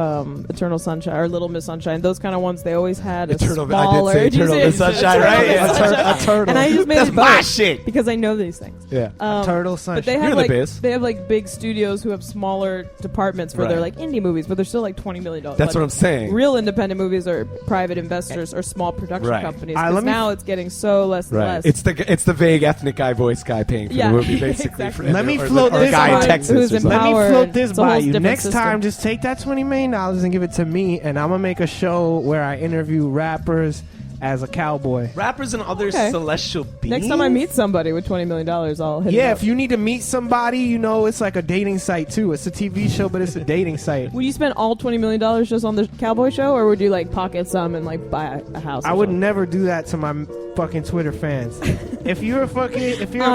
Eternal Sunshine or Little Miss Sunshine. Those kind of ones they always had. A Eternal- I did smaller. say Did you Eternal say Miss Sunshine, Eternal right? Miss Yeah. Sunshine? A turtle. And I just made That's it my both shit. because I know these things. Yeah. Turtle sunshine. But they You're have the like biz. they have like big studios who have smaller departments for Right. their like indie movies, but they're still like $20 million. That's what I'm saying. Real independent movies are private investors or small production Right. companies. let 'Cause me- now it's getting so less and Right. less. It's the vague ethnic guy voice guy paying for Yeah, the movie, basically. exactly. Let me or float or this guy in by- Texas. who's or something. Let me Power, float this it's a by whole you. different Next system. time, just take that $20 million and give it to me, and I'm gonna make a show where I interview rappers as a cowboy. Rappers and other Okay. celestial beings. Next time I meet somebody with $20 million, I'll hit Yeah, him up. if you need to meet somebody, you know, it's like a dating site too. It's a TV show, but it's a dating site. Would you spend all $20 million just on the cowboy show, or would you like pocket some and like buy a house? I or would something? never do that to my fucking Twitter fans. if you're a I'm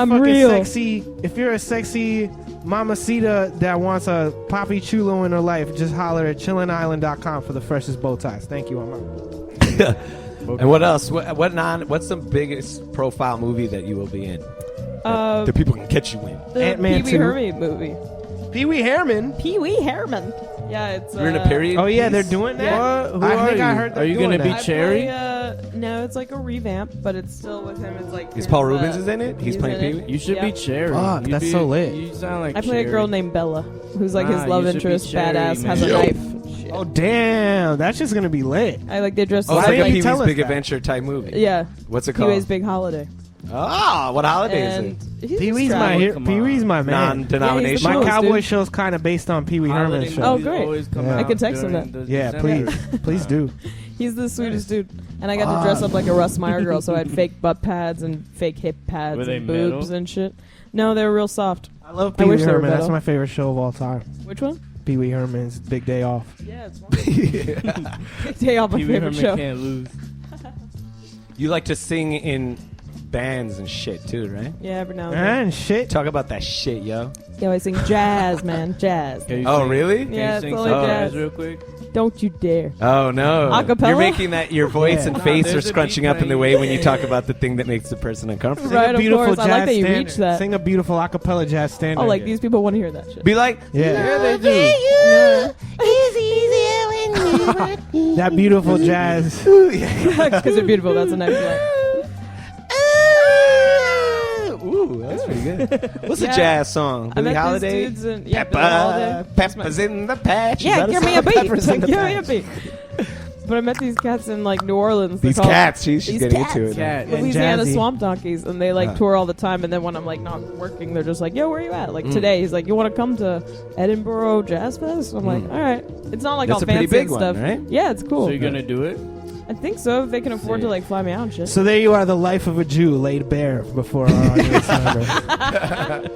fucking real. sexy, if you're a sexy mamacita that wants a poppy chulo in her life, just holler at chillinisland.com for the freshest bow ties. Thank you, I'm out. And what else? What's the biggest profile movie that you will be in? That people can catch you in. The Ant-Man Pee Wee 2. Herman movie. Pee Wee Herman. Pee Wee Herman. Yeah, it's. You're in a period. Oh yeah, piece? they're doing that. What? Who I are think you? I heard they're Are you doing gonna be that. I Cherry? play, no, it's like a revamp, but it's still with him. It's like Is his, Paul Rubens is in it? He's playing in Pee it. Wee? You should Yeah. be Cherry. Fuck, You'd that's be- so lit. You sound like I play a girl Cherry. named Bella, who's like Nah, his love you should be interest, Cherry, badass, has a man. knife. and shit. Oh damn, that's just gonna be lit. I like they dress Oh, it's Why like a didn't Pee you tell Wee's us Big that? Adventure type movie. Yeah, What's it Pee Wee's called? Big Holiday. Ah, what holiday And is it? he's Pee Wee's just my traveling. hero. Come Pee on. Wee's my man. Non-denominational. My Dude. cowboy show's kind of based on Pee Wee Holiday Herman's show. Oh, movies great. always come Yeah. out I can text him during that. the Yeah, December. please do. He's the sweetest dude. And I got to dress up like a Russ Meyer girl, so I had fake butt pads and fake hip pads Were they and boobs metal? and shit. No, they were real soft. I love I Pee Wee wish they were Herman. That's metal. my favorite show of all time. Which one? Pee Wee Herman's Big Day Off. Yeah, it's wonderful. Day off my Pee Wee favorite Herman show. can't lose. You like to sing in bands and shit too, right? Yeah, every now and then. And shit. Talk about that shit, yo. Yeah, I sing jazz, man. Jazz. Can you Oh, sing- really? Can Yeah, you it's sing all some like jazz jazz. real quick? Don't you dare. Oh no! Acapella? You're making that your voice Yeah. and Nah, face are there's a scrunching beat up in the playing. way when you talk about the thing that makes the person uncomfortable. Right, Sing a of beautiful course. I like jazz that you standard. reached that. Sing a beautiful acapella jazz standard. Oh, like these people want to hear that shit. Be like, Yeah. they do. That beautiful jazz. Because they're beautiful. That's a nice line. ooh, that's pretty good. What's Yeah. a jazz song? I Billie met these Holiday. dudes and yeah, Billie Holiday. Peppers in the patch. Is Yeah, that give me a song? beat. Peppers in the Give me a patch. beat. But I met these cats in like New Orleans. These cats, she's getting into it. Cat. Louisiana Jazzy. swamp donkeys, and they like tour all the time. And then when I'm like not working, they're just like, "Yo, where you at?" Like today, he's like, "You want to come to Edinburgh Jazz Fest?" I'm like, "All right." It's not like That's all a pretty fancy big and stuff, one, right? Yeah, it's cool. So you're gonna do it? I think so. If they can afford to like fly me out and shit. So there you are, the life of a Jew laid bare before our audience member.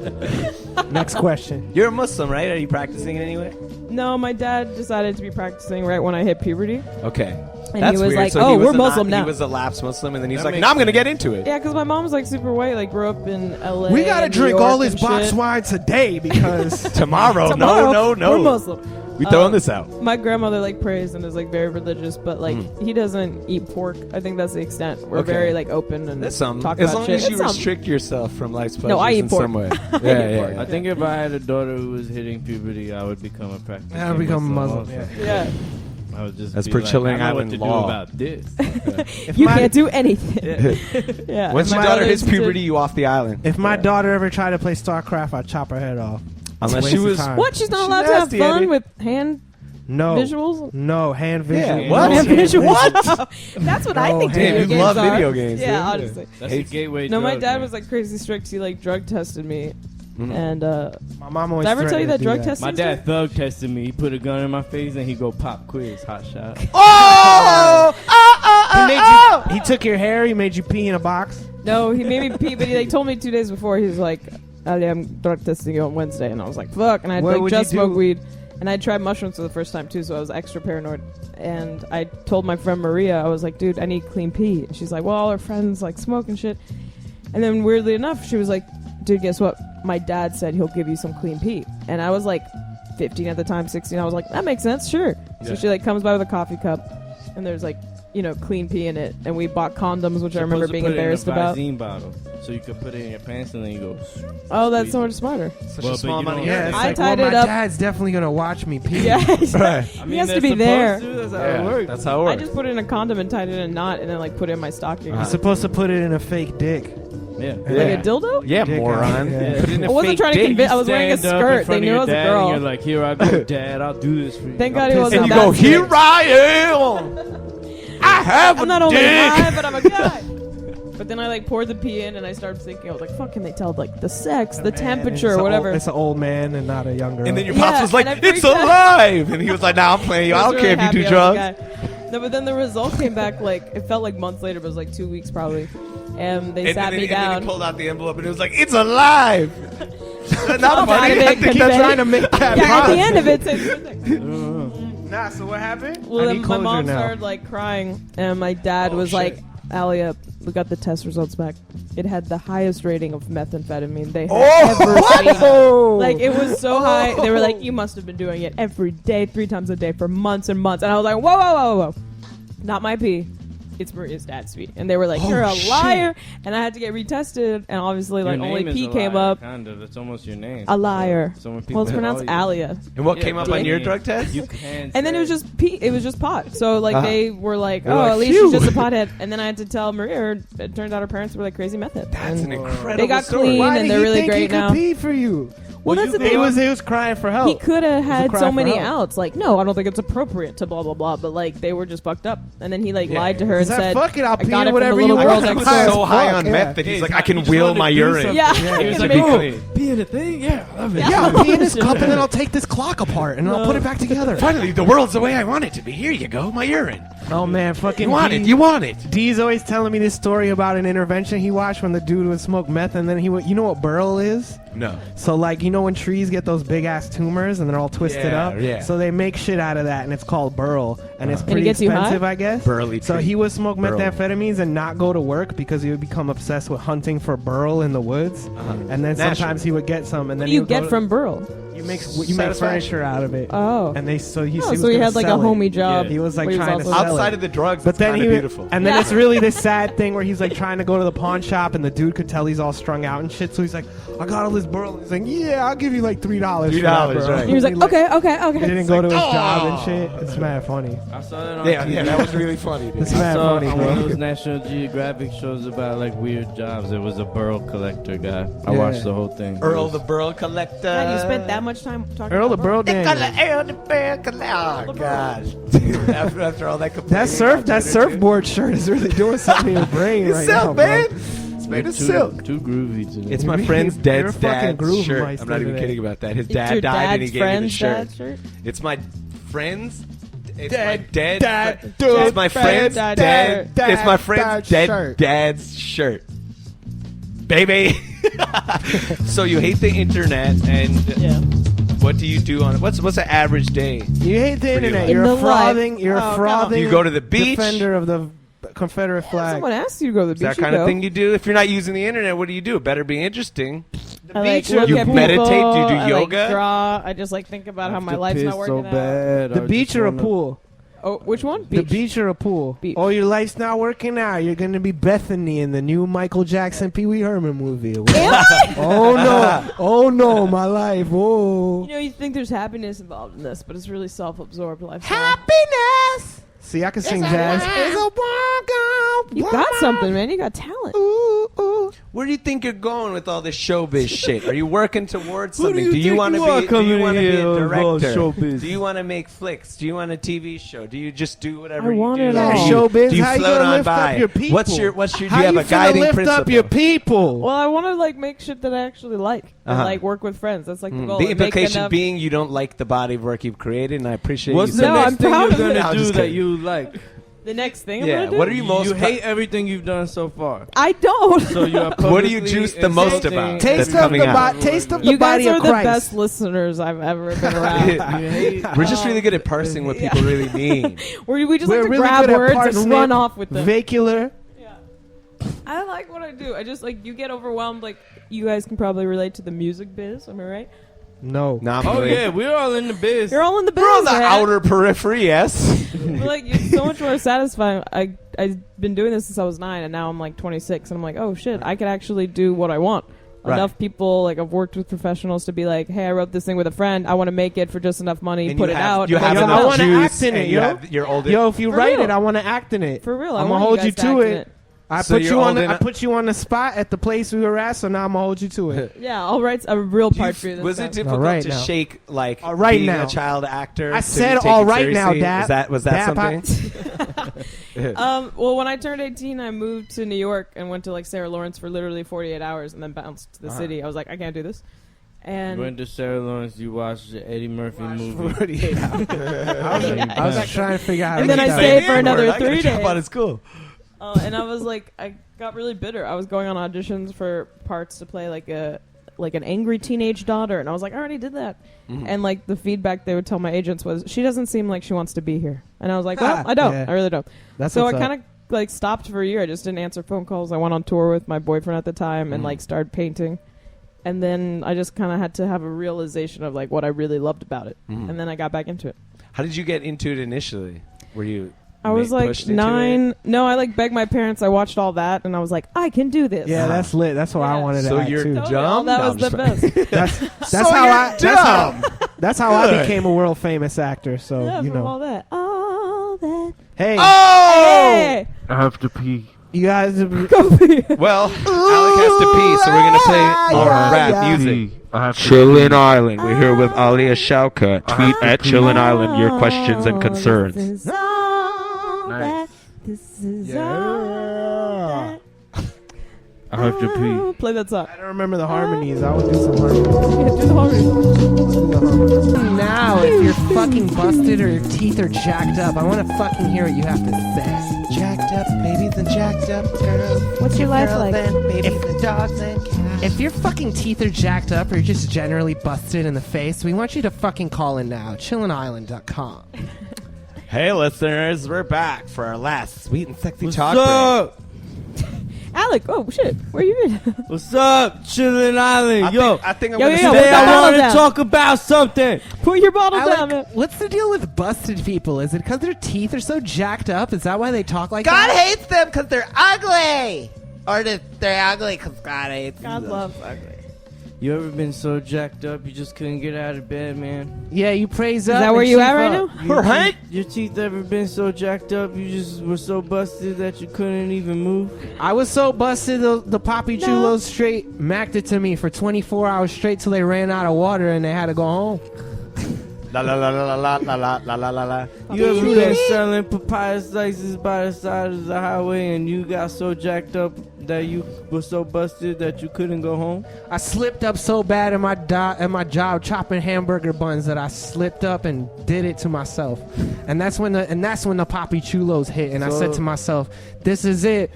Next question. You're a Muslim, right? Are you practicing in any way? No, my dad decided to be practicing right when I hit puberty. Okay. And That's he was weird. like, So "Oh, he was we're Muslim now." He was a lapsed Muslim, and then he's That like, makes "No, I'm going to sense. get into it." Yeah, because my mom's like super white. Like grew up in L.A. We gotta New drink York all this and box shit. wine today because Tomorrow, Tomorrow, no. We're Muslim. We throwing this out. My grandmother like prays and is like very religious, but like he doesn't eat pork. I think that's the extent. We're Okay. very like open and That's something. talk As about long shit. as you It's something. restrict yourself from life's pleasures No, I eat in pork. some way. pork. Yeah. I think if I had a daughter who was hitting puberty, I would become a practicing I become Muslim. also. Yeah. Yeah, I would just That's be per like, Chillin I know Island what to law. do about this. If you my- can't do anything. Yeah. Once My your daughter brother's hits puberty, you off the island. If my daughter ever tried to play StarCraft, I'd chop her head off. Unless Waste she of was time. What? She's not She's allowed to have nasty, fun Eddie. with hand No. visuals. No, hand vision. Yeah, what? No, Hand hand visuals. vision. That's what No, I think. damn, video you games love are. video games, Yeah, dude. honestly. That's a gateway No, my drug, dad man. was like crazy strict. He like drug tested me, Mhm. and My mom always did I ever tell you threatened that to do drug that. testing? My dad thug tested me. He put a gun in my face and he go pop quiz, hot shot. He took your hair. He made you pee in a box. No, he made me pee, but he like told me 2 days before. He was like, "Alia, I'm drug testing you on Wednesday," and I was like, "Fuck!" And I What like would just you do? smoked weed, and I tried mushrooms for the first time too, so I was extra paranoid. And I told my friend Maria, I was like, "Dude, I need clean pee." And she's like, "Well, all our friends like smoke and shit." And then weirdly enough, she was like, "Dude, guess what? My dad said he'll give you some clean pee." And I was like 15 at the time, 16. I was like, "That makes sense, sure." So Yeah. she like comes by with a coffee cup, and there's like, you know, clean pee in it. And we bought condoms, which I remember being embarrassed about. Visine bottle, so you could put it in your pants and then you go. Oh, that's squeeze so it. much smarter. Such Well, a small but you amount of don't- Yeah, urine. it's I like, well, tied my it up. dad's definitely gonna watch me pee. Yeah, Right. He has to be there. That's how Yeah, it works. that's how it I works. just put it in a condom and tied it in a knot, and then like put it in my stocking. You're supposed to put it in a fake dick. Yeah. Like a dildo? Yeah, Dick moron. out, yeah. Put it in a I wasn't fake trying to dick. convince. I was wearing a Stand up in skirt. They front of knew I your was a dad girl. And you're like, here I go, Dad. I'll do this for you. Thank I'll God he piss wasn't And you that go, strict. here I am. I have I'm a not only dick. high, but I'm a guy. But then I like poured the pee in, and I started thinking, I was like, "Fuck, can they tell like the sex, the temperature, whatever?" It's an old man and not a young girl. And then your Yeah, pops was like, and I "It's freaked out. alive," and he was like, "Nah, I'm playing you. I was don't really care if you do happy I was a drugs." guy. No, but then the result came back like it felt like months later, but it was like 2 weeks probably. And they sat me And then down. he pulled out the envelope, and it was like, "It's alive." Not Out funny. of it, I think confetti. that's trying to make that Yeah, at pop. the end of it, said, Nah, so what happened? well, I then need my closure mom now. started like crying, and my dad Oh, was shit. like, "Alia, we got the test results back. It had the highest rating of methamphetamine they had ever seen." Oh! Like it was so high. They were like, "You must have been doing it every day, 3 times a day for months and months." And I was like, "Whoa, whoa, whoa, whoa! Not my pee. It's Maria's dad's pee." And they were like, Oh, "You're a shit. liar!" And I had to get retested, and obviously, Your like name only is pee a came liar, up. Kind of. That's almost your name. A liar. So when people Well, it's call pronounced you- Alia. And what Yeah, came up but on your you- drug test? You can. And then it was say- just pee. It was just pot. So like Uh-huh. they were like, They're "Oh, like, at least phew. she's just a pothead." And then I had to tell Maria. It turned out her parents were like crazy meth heads. That's And an incredible They got story. clean. Why and did they're he really think he great could now. pee for you? Well, that's the He thing. was crying for help. He could have It was a had cry so for many help. outs. Like, no, I don't think it's appropriate to blah blah blah. But like, they were just fucked up. And then he like Yeah. lied to her He's and like, said, "Fuck it, I'll I pee got in it from whatever the you little want." girl He next was door. so high on Yeah. meth that he's like, I can just will wanted my to do urine. something. Yeah. Yeah. He was Can like, I "Oh, clean. pee in a thing? Yeah, I love it." Yeah, I'll pee in this cup and then I'll take this clock apart and I'll No. put it back together. Finally, the world's the way I want it to be. Here you go, my urine. Oh man, fucking You want D- it. You want it. D's always telling me this story about an intervention he watched when the dude would smoke meth and then he would. You know what burl is? No. So like you know when trees get those big ass tumors and they're all twisted Yeah, up. yeah. So they make shit out of that and it's called burl and it's And it pretty gets you high? expensive, I guess. Burly So tree. he would smoke Burl. methamphetamines and not go to work because he would become obsessed with hunting for burl in the woods. And then Naturally. sometimes he would get some and then What do he you would go get to- from Burl? you make Satisfaction. furniture out of it. Oh. And they so he Oh, was so he gonna had like a sell it. homie job. Yeah. He was like where trying to also- sell Outside it. of the drugs, But it's then kinda he beautiful. and then Yeah. it's really this sad thing where he's like trying to go to the pawn shop and the dude could tell he's all strung out and shit. So he's like, "I got all this burl." He's like, "Yeah, I'll give you like $3." $3, right. He was like, "Okay, okay, He okay." didn't go to his like, job and "Oh." shit. It's mad funny. I saw that on Yeah, TV. yeah, that was really funny, dude. It's mad saw funny, on one of bro. those National Geographic shows about like weird jobs. It was a burl collector guy. I Yeah. watched the whole thing. Earl the Burl Collector. And you spent that much time talking Earl the about Burl Daniels. Oh gosh! After all that, That surfboard shirt is really doing something in your brain right now, man. bro. It's made of silk. Too groovy today. It's my friend's dad's fucking groove shirt. meister I'm not even today. kidding about that. His It's your dad died and he dad's gave me the friend's shirt. dad's shirt? It's my friend's. It's Dad, my dead. dad, It's my dude, friend's dad, dad. dad, It's my dad friend's dead shirt. dad's shirt. Baby. So you hate the internet, and Yeah. what do you do on it? What's an average day? You hate the internet. In You're the a frauding. life. You're Oh, a come on. frauding. You go to the beach? Defender of the Confederate If flag. someone asks you to go to the Is beach, that you kind of go. thing you do? If you're not using the internet, what do you do? It better be interesting. I like beach or look You at meditate? people, Do you do I, yoga? Like, draw. I just like think about how my life's not working out. The beach or a pool? Oh, which one? The beach or a pool? Beach. Oh, your life's not working out. You're gonna be Bethany in the new Michael Jackson Pee Wee Herman movie. Oh no! Oh no! My life. Oh. You know, you think there's happiness involved in this, but it's really self-absorbed lifestyle. Happiness. See, I can sing jazz. You got something, man. You got talent. Ooh, ooh. Where do you think you're going with all this showbiz shit? Are you working towards Who do something? you Do you think want to you are be? Do coming you want to be here a with all director? showbiz? Do you want to make flicks? Do you want a TV show? Do you just do whatever I you want do? it Yeah, all. showbiz. Do you How you float gonna on lift by? up your people? What's your? Do How you have a finna guiding lift principle? up your people? Well, I want to like make shit that I actually like and Uh-huh. like work with friends. That's like the goal. The and make implication enough- being you don't like the body of work you've created, and I appreciate What's you. the No, next I'm thing proud you're of it. gonna I'm do just that kidding. you like? the next thing I'm Yeah, gonna do? what are you most? You hate everything you've done so far. I don't. So you are What do you publicly juice the most insulting about? Taste That's of coming the out. taste of the You guys body are of the Christ. best listeners I've ever been around. You hate We're just really good at parsing what people really mean. We just We're like to really grab good at words and parsnip, run off with them. Vacular. I like what I do. I just like you get overwhelmed. Like you guys can probably relate to the music biz. Am I right? No. Oh yeah, we're all in the biz. You're all in the biz. We're on the man. outer periphery, yes. But, like it's so much more satisfying. I've been doing this since I was 9, and now I'm like 26, and I'm like, oh shit, I could actually do what I want. Right. Enough people, like I've worked with professionals to be like, hey, I wrote this thing with a friend. I want to make it for just enough money, And put you it have- out. You and have make I enough wanna juice, act in it, and you yo. have your older. Yo, if you For write real. it, I want to act in it. For real, I'm I gonna want hold you you guys to to act in it. I So put you're you on. old I enough- put you on the spot at the place we were at. So now I'm gonna hold you to it. Yeah, I'll write a real part for you. This Was time. it difficult right to now. shake like All right being now. a child actor? I to said take all it right now, seriously? Dad. Was that Dad, something? Well, when I turned 18, I moved to New York and went to like Sarah Lawrence for literally 48 hours, and then bounced to the city. I was like, I can't do this. And You went to Sarah Lawrence. You watched the Eddie Murphy movie. 48 hours. I was trying to figure out how And to then I get stayed that. for another I gotta 3 jump days. out of school. And I was like, I got really bitter. I was going on auditions for parts to play like an angry teenage daughter, and I was like, I already did that. And like the feedback they would tell my agents was, she doesn't seem like she wants to be here. And I was like, well, I don't. Yeah. I really don't. That's So I what's up. kind of like stopped for a year. I just didn't answer phone calls. I went on tour with my boyfriend at the time and like started painting. And then I just kind of had to have a realization of like what I really loved about it. And then I got back into it. How did you get into it initially? Were you? I was like pushed into 9. it? No, I like begged my parents. I watched all that, and I was like, I can do this. Yeah, that's lit. That's what I Yeah. wanted to So act you're too. Totally. dumb? Oh, that No, was I'm the just best. That's how I. dumb. That's how I became a world famous actor. So Yeah, you from know. all that. All that. Hey, Hey! I have to pee. you guys. Well, Alec has to pee, so we're gonna play more rap music. Chillin Island. We're here with Alia Shawkat. Tweet at Chillin Island your questions and concerns. This is all Nice. that. This is all that. I have to pee. Play that song. I don't remember the harmonies. I would do some harmonies. Yeah, do the harmony. Now, if you're fucking busted or your teeth are jacked up, I want to fucking hear what you have to say. Jacked up babies and jacked up girls. What's your life like? Babies and dogs and cats. If your fucking teeth are jacked up or you're just generally busted in the face, we want you to fucking call in now. ChillinIsland.com. Hey, listeners, we're back for our last sweet and sexy What's talk break. up? Alec, oh shit, where you been? What's up, Chillin Island? I think I'm Yo, gonna yo, say Today put that I bottle want to down. talk about something. Put your bottle down, man. Alec, what's the deal with busted people? Is it because their teeth are so jacked up? Is that why they talk like God that? hates them because they're ugly. Or they're ugly because God hates God them. loves ugly. You ever been so jacked up you just couldn't get out of bed, man? Yeah, you praise up. Is that where and you chief at right up. now? Your teeth ever been so jacked up you just were so busted that you couldn't even move? I was so busted, the Papi Chulos straight macked it to me for 24 hours straight till they ran out of water and they had to go home. La la la la la la la la la la la. You ever been selling papaya slices by the side of the highway and you got so jacked up that you were so busted that you couldn't go home? I slipped up so bad in my job chopping hamburger buns that I slipped up and did it to myself. And that's when the Papi Chulos hit, and I said to myself, "This is it."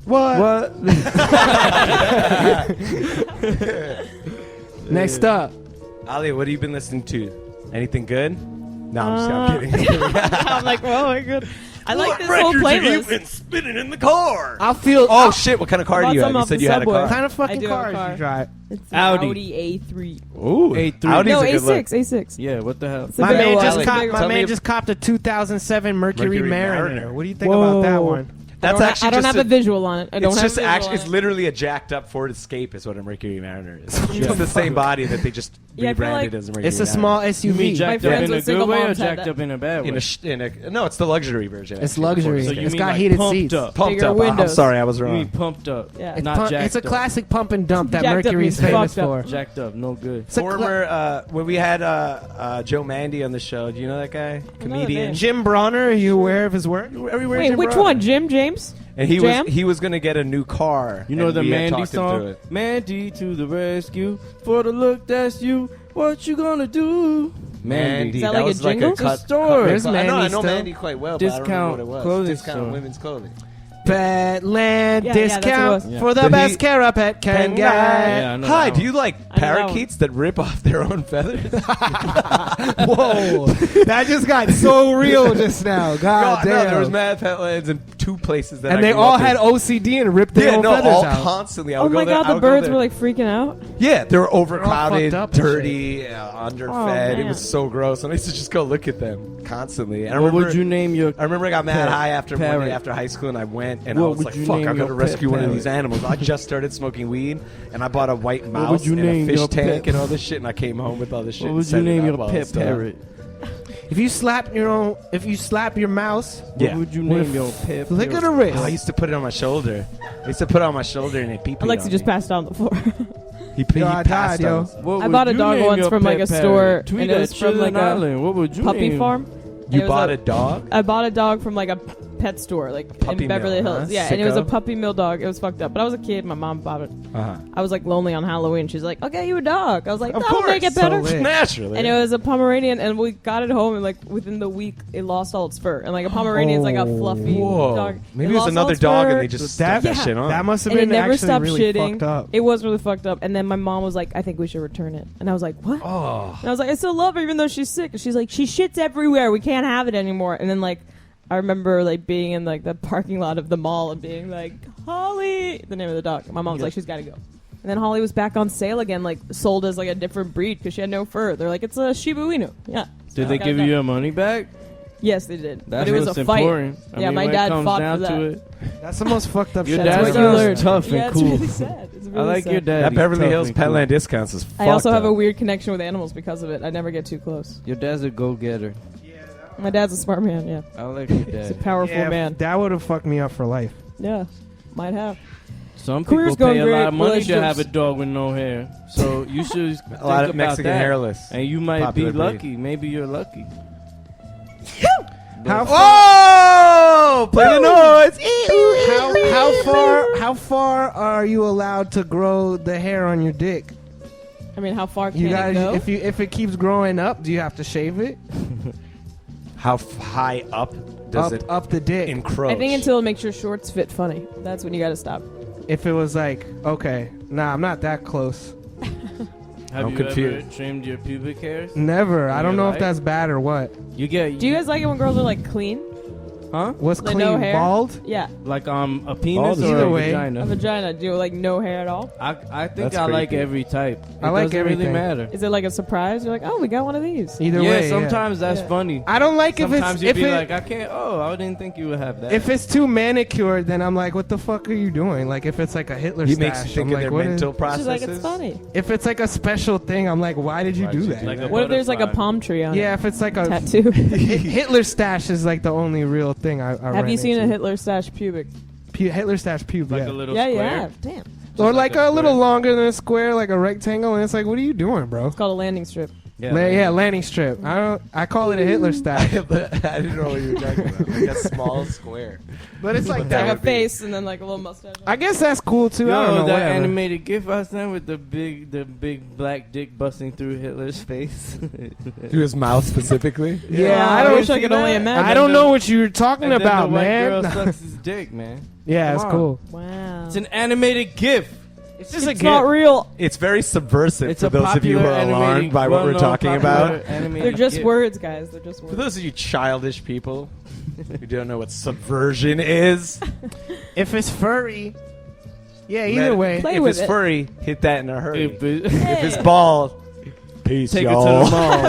What? Next up. Alia, what have you been listening to? Anything good? No, I'm kidding. I'm like, oh my god. I like this whole playlist. been spinning in the car? I'll feel. Oh shit! What kind of car do you have? some You off said the you had a subway. car. What kind of I fucking do have a cars car. you drive? It's Audi. Audi A3. Ooh, A3. Audi's No, a good look. A6. Yeah, what the hell? It's a My bigger man one. just It's a copped. bigger My one. man just copped a 2007 Mercury Mercury Mariner. Mariner. What do you think about that Whoa. one? That's I actually don't just have a visual on it. I don't It's have just a visual actually, on it's it. literally a jacked up Ford Escape is what a Mercury Mariner is. It's the same body that they just Yeah, I feel rebranded like as a Mercury It's a Mariner. small You mean SUV. jacked My up friends in a with good single way or moms had jacked that. up in a bad way? No, it's the luxury version. It's actually. luxury. So you It's mean got like heated pumped seats. up? Pumped Bigger up. I'm windows. sorry, I was You wrong. mean pumped up? Yeah. It's, Not jacked it's a up. classic pump and dump that Jacked up Mercury's means famous fucked for. up. Jacked up, no good. It's a Former, when we had Joe Mandy on the show, do you know that guy? Comedian. name. Jim Bronner, are you aware of his work? Everywhere Wait, Jim which Brown. one? Jim James? And he Jam? was going to get a new car. You know and the we had Mandy talked him through song? it. Mandy to the rescue. For the look, that's you. What you gonna do? Mandy. Is that like a was jingle? Like a cut, Store. There's I know Mandy still. Mandy quite well, but I don't Discount remember what it was. clothing Discount store. women's clothing. Petland Yeah, that's discount what it was. for the But best he- care a pet can Pen get. guy. Yeah, I know Hi, that do one. you like I know that parakeets that rip off their own feathers? Whoa, that just got so real just now. God No, damn. there was mad petlands in two places that and I they grew all up had in. OCD and ripped their own feathers all out. constantly. I Oh would my go there, god, I the would go birds there. were like freaking out. Yeah, they were overcrowded, fucked up and dirty, underfed. Oh, It was man. so gross. And I used to just go look at them constantly. And I What remember, would you name your? I remember I got mad pet high after one parrot? day after high school, and I went and What I was would like, you "Fuck, name I gotta your rescue pet one of parrot? these animals." I just started smoking weed, and I bought a white would mouse you and a name fish your tank pet- and all this shit, and I came home with all this shit. What and would you set it name up your all pet this stuff. parrot? If you slap your mouse, Yeah. What would you With name your pet? flick of parrot? the wrist. Oh, I used to put it on my shoulder. I used to put it on my shoulder and it pee pee. Alexi just passed out on the floor. He Yo, I passed died, yo. on. What I would bought a you dog name once your from, like, pet a parrot? store, Tweet and it at was from, Chillin like, a Island. What would you Puppy name? farm. You It was bought a dog? I bought a dog from like a pet store, like Puppy in Beverly mill, Hills. huh? Yeah, and it was a Sicko. puppy mill dog. It was fucked up. But I was a kid. My mom bought it. Uh-huh. I was like lonely on Halloween. She's like, "I'll get you a dog." I was like, Of "That'll make it course. better." So lit. Naturally. And it was a Pomeranian, and we got it home, and like within the week, it lost all its fur. And like a Pomeranian is like a fluffy Whoa. dog. Maybe It it was lost all another its dog fur, and they just stuck that shit on. That must have and it been never actually stopped really shitting. fucked up. It was really fucked up. And then my mom was like, "I think we should return it." And I was like, "What?" Oh. And I was like, "I still love her even though she's sick." And she's like, "She shits everywhere. We can't have it anymore." And then like, I remember like being in like the parking lot of the mall and being like, "Holly," the name of the dog. My mom's like, "She's got to go." And then Holly was back on sale again, like sold as like a different breed because she had no fur. They're like, "It's a Shiba Inu." Yeah. Did So they I got give it you done. your money back? Yes, they did. That's but it was what's a fight. important. I Yeah, mean, my when dad it comes fought down for that. to it. That's the most fucked up Your shit. dad's That's I've what you ever learn. heard. tough and Yeah, it's cool. really sad. It's really I like sad. your dad. That He's Beverly tough Hills and cool. Petland discounts is I also fucked have a up. weird connection with animals because of it. I never get too close. Your dad's a go-getter. My dad's a smart man. Yeah, I like your he's a dad. powerful Yeah, man. that would have fucked me up for life. Yeah, might have. Some Career's people pay going a great, lot of money to relationships- have a dog with no hair. So you should think A lot of about Mexican that. hairless. And you might Popular be breed. lucky. Maybe you're lucky. How But- Oh! Play the noise! how far are you allowed to grow the hair on your dick? I mean, how far can You it guys, go? if it keeps growing up, do you have to shave it? How high up does it up the dick? encroach? I think until it makes your shorts fit funny. That's when you got to stop. If it was like, okay, nah, I'm not that close. Have I'm you confused. ever trimmed your pubic hairs? Never. I don't your know life? if that's bad or what. You get. Do you guys like it when girls are like clean? Huh? What's Like clean? no hair? Bald? Yeah, Like a penis Bald or either a way. a vagina? vagina. Do you like no hair at all? I think That's I like creepy. every type. It I like doesn't everything. really matter. Is it like a surprise? You're like, oh, we got one of these. Either Yeah, way. sometimes that's Yeah. funny. I don't like Sometimes if you'd it's be if like, I can't. Oh, I didn't think you would have that. if it's too manicured, then I'm like, what the fuck are you doing? Like if it's like a Hitler He stash, makes you think I'm of like, their what is- mental She's processes. like, it's funny. if it's like a special thing, I'm like, why did you Why'd do you that? do Like that? a What if there's like a butterfly. palm tree on Yeah, it? if it's like a Tattoo. Hitler stash is like the only real thing I Have ran you seen a into. Hitler stash pubic? Hitler stash pube? like yeah. a little Yeah, square. yeah. Damn. Or like like a a little square. longer than a square, like a rectangle, and it's like, what are you doing, bro? It's called a landing strip. Yeah, landing strip. I call it a Hitler stash, I didn't know what you were talking about. Like a small square. but it's like It's that. like a face and then like a little mustache. I guess that's cool too. I don't Yo, know. that Whatever. animated GIF I sent with the big black dick busting through Hitler's face. Through his mouth specifically. Yeah, I I don't. wish I could only imagine. I don't know what you're talking And then about, the white girl man. sucks his dick, man. Yeah, it's Come on. cool. Wow. It's an animated GIF. It's just a It's not gift. real. It's very subversive It's for a those of you who popular are alarmed animated- by what we're well-known talking popular about. animated They're just GIF. words, guys. They're just For words. those of you childish people who don't know what subversion is, If it's furry, yeah. Either way, Play if with it's it. furry, hit that in a hurry. If it- If it's bald, peace, Take it to y'all. the mall.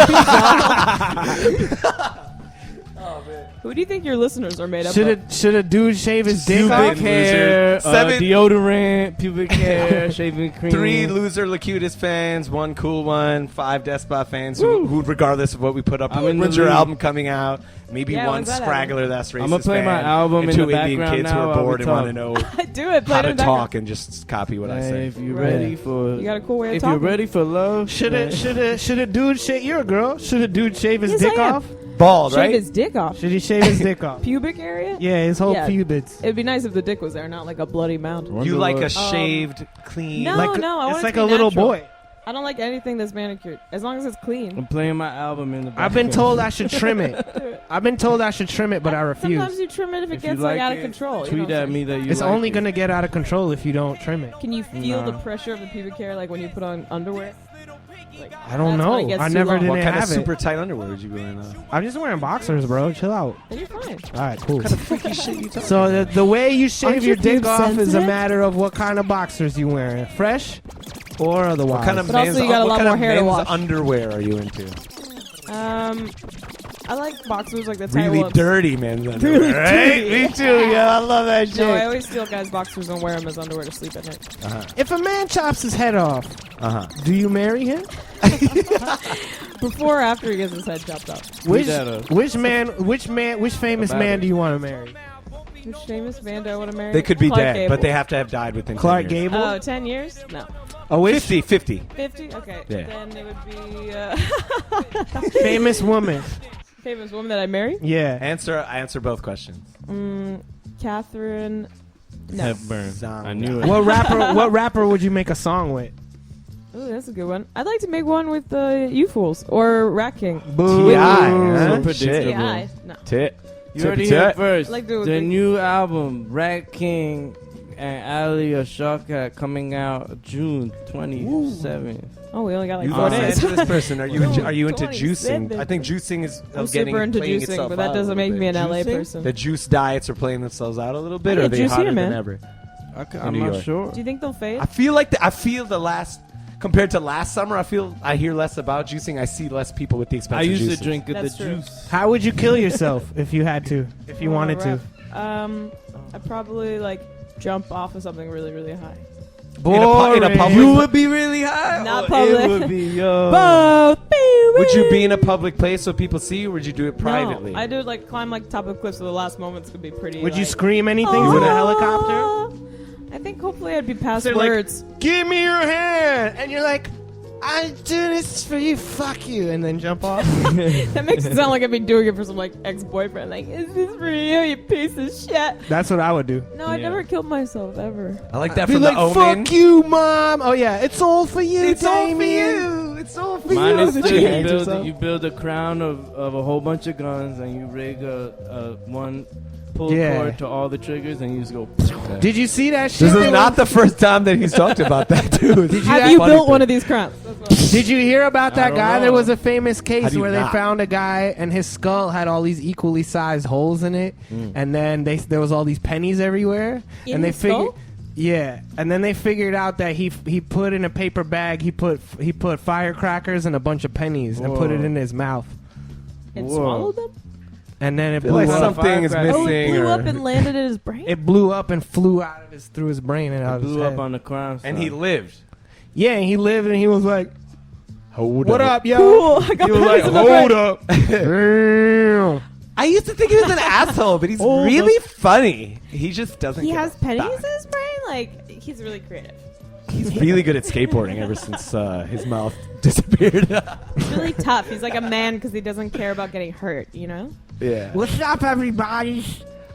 Who do you think your listeners are made up of? should a dude shave his dick Pubic off? hair, Seven- deodorant, pubic hair, shaving cream. 3 loser Lacutus fans, 1 cool one, 5 Despot fans who, regardless of what we put up, I'm in when's the your lead. album coming out? Maybe Yeah, one when's that scraggler that's racist. I'm gonna play my fan, album and in 2 the Indian background kids who now are while we bored and want to talk. know Do it. Play how it to in the talk and just copy what I say. If you're Right. ready for, You got a cool way of if talking. you're ready for love, Should a dude shave? You're a girl. Should a dude shave his Yes, dick I am. off? Bald, Shave right? his dick off. Should he shave his dick off? Pubic area? Yeah, his whole Yeah. pubes. It'd be nice if the dick was there, not like a bloody mound. You like a a shaved, clean... No, Like no, I want it's it like to a be little natural. boy. I don't like anything that's manicured, as long as it's clean. I'm playing my album in the background. I've been told I should trim it. I've been told I should trim it, but I refuse. Sometimes you trim it if it If you gets like out of it, control. Tweet at me that you It's like only it. gonna get out of control if you don't trim it. Can you feel Nah. the pressure of the pubic hair, like when you put on underwear? Like, I don't that's when it know. gets I too never long. didn't What kind of have it. super tight underwear would you be wearing, though? I'm just wearing boxers, bro. Chill out. Then you're fine. All right, cool. So the way you shave Aren't your your dick pubes off is a sensitive? matter of what kind of boxers you wearing, fresh or otherwise. What kind of But also men's, you got a what lot kind more of hair to men's wash. underwear are you into? I like boxers like the tight Really ones. dirty men's underwear, right? Me too, yeah, I love that shit. No, I always steal guys' boxers and wear them as underwear to sleep at night. If a man chops his head off, Uh-huh. do you marry him? Before or after he gets his head chopped off? Which that up. which famous About man it. do you want to marry? Which famous man do I want to marry? They could be Clark dead, Gable. but they have to have died within Clark 10 years. Gable. Oh, 10 years? No. Oh, which 50, 50. 50? Okay. Yeah. Then it would be famous woman? famous woman that I marry? Yeah. I answer both questions. Catherine. No. Hepburn. Zong. I knew it. What rapper would you make a song with? Ooh, that's a good one. I'd like to make one with You Fools or Rat King. Boo. T.I., So huh? predictable. Yeah, no. Tit. You already heard first. Like the the new album, Rat King and Alia Shawkat, coming out June 27th. Oh, we only got like You 4 Los days. Angeles person, are you into 27. juicing? I think juicing is I'm getting super into playing juicing, itself but that out a doesn't little make me bit. an LA Juicing? person. The juice diets are playing themselves out a little bit, I or are get they juicier, hotter man. than ever? I'm New not York. sure. Do you think they'll fade? I feel like the last compared to last summer. I hear less about juicing. I see less people with the I expensive used juices. to drink the That's true. juice. How would you kill yourself if you had to? If you wanted to? I'd probably like jump off of something really, really high. In a public- You would be really high. Not or public. It would be yo. Both. Would you be in a public place so people see you, or would you do it privately? No, I do like climb like top of cliffs, so the last moments could be pretty. Would you like, scream anything "Oh." with a helicopter? I think hopefully I'd be past They're like, words. Give me your hand, and you're like, I do this for you, fuck you, and then jump off. That makes it sound like I'd be doing it for some like ex-boyfriend. Like, is this for you piece of shit? That's what I would do. No, I'd Yeah. never killed myself ever. I like that Be from like, the Omen. fuck you, mom. Oh yeah, it's all for you. It's all for Damien. you. It's all for Mine you. is that to you hate yourself. you build a crown of a whole bunch of guns, and you rig a one pull Yeah. cord to all the triggers, and you just go. Did you see that shit? This is not the first time that he's talked about that, dude. Did you Have act- you funny built thing. one of these crowns? Did you hear about that don't guy? know. There was a famous How case do you where they not? found a guy and his skull had all these equally sized holes in it, and then there was all these pennies everywhere, In and they his skull? yeah, and then they figured out that he put in a paper bag, he put firecrackers and a bunch of pennies and put it in his mouth, And Whoa. swallowed them? and then it feel blew like up. something is Firecracker. Oh, it missing. blew or- up and landed in his brain? It blew up and flew out of through his brain and out of his Blew head. up on the crime and scene. he lived. Yeah, and he lived and he was like, Hold "What up, yo?" Cool. I got He was like, pennies in my brain. hold up. Damn. I used to think he was an asshole, but he's Hold really funny. He just doesn't. He give has a pennies fuck. in his brain? Like, he's really creative. He's really good at skateboarding ever since his mouth disappeared. He's really tough. He's like a man because he doesn't care about getting hurt, you know? yeah. What's up, everybody?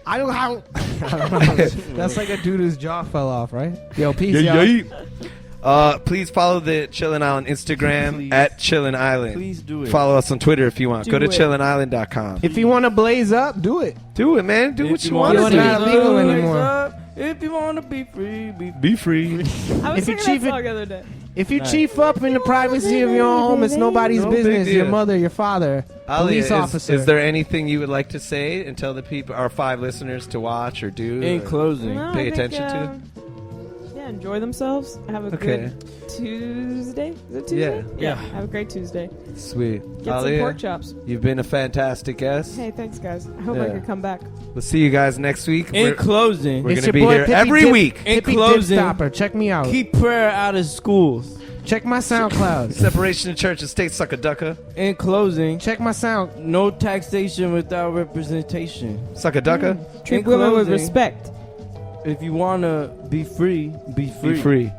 I don't have. That's like a dude whose jaw fell off, right? Yo, peace, y'all. Please follow the Chillin Island Instagram Please. at Chillin Island. Please do it. Follow us on Twitter if you want. Do Go to it. chillinisland.com. If you want to blaze up, do it. Do it, man. Do what you want wanna to do. do. Not illegal anymore. If you want to be free, Be free. I was If you singing chief that it- song the other day. If you Nice. chief up in the privacy of your own home, it's nobody's No big business. Your deal. mother, your father, police officer. Is there anything you would like to say and tell the people, our 5 listeners, to watch or do? In or- closing, No, Pay I think, attention to? Yeah, enjoy themselves. Have a Okay. good Tuesday. Is it Tuesday? Yeah. Have a great Tuesday. Sweet. Get Alia, some pork chops. you've been a fantastic guest. Hey, thanks, guys. I hope I Yeah. could come back. We'll see you guys next week. in closing, we're It's gonna your be boy here Pippy every Dip- week. In Pippy closing, Dipstopper. Check me out. keep prayer out of schools. Check my SoundCloud. Separation of church and state, sucker ducker. In closing, Check my sound. no taxation without representation. Sucker ducker. Treat In women with closing, respect. If you wanna be free, be free. Be free.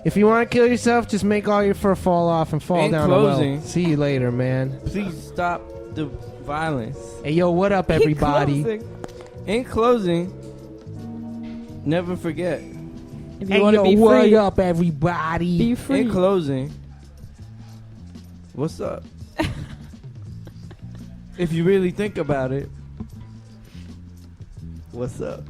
If you want to kill yourself, just make all your fur fall off and fall In down closing- a well. See you later, man. Please stop the violence. Hey, yo, what up, everybody? Keep closing. In closing, never forget. If you Hey, want to yo, be what free, up, everybody? be free. In closing, what's up? If you really think about it, what's up?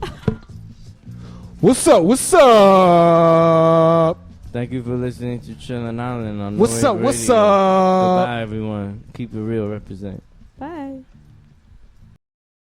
What's up? What's up? Thank you for listening to Chillin' Island on What's Noise up? What's Radio. up? Goodbye, everyone. Keep it real. Represent.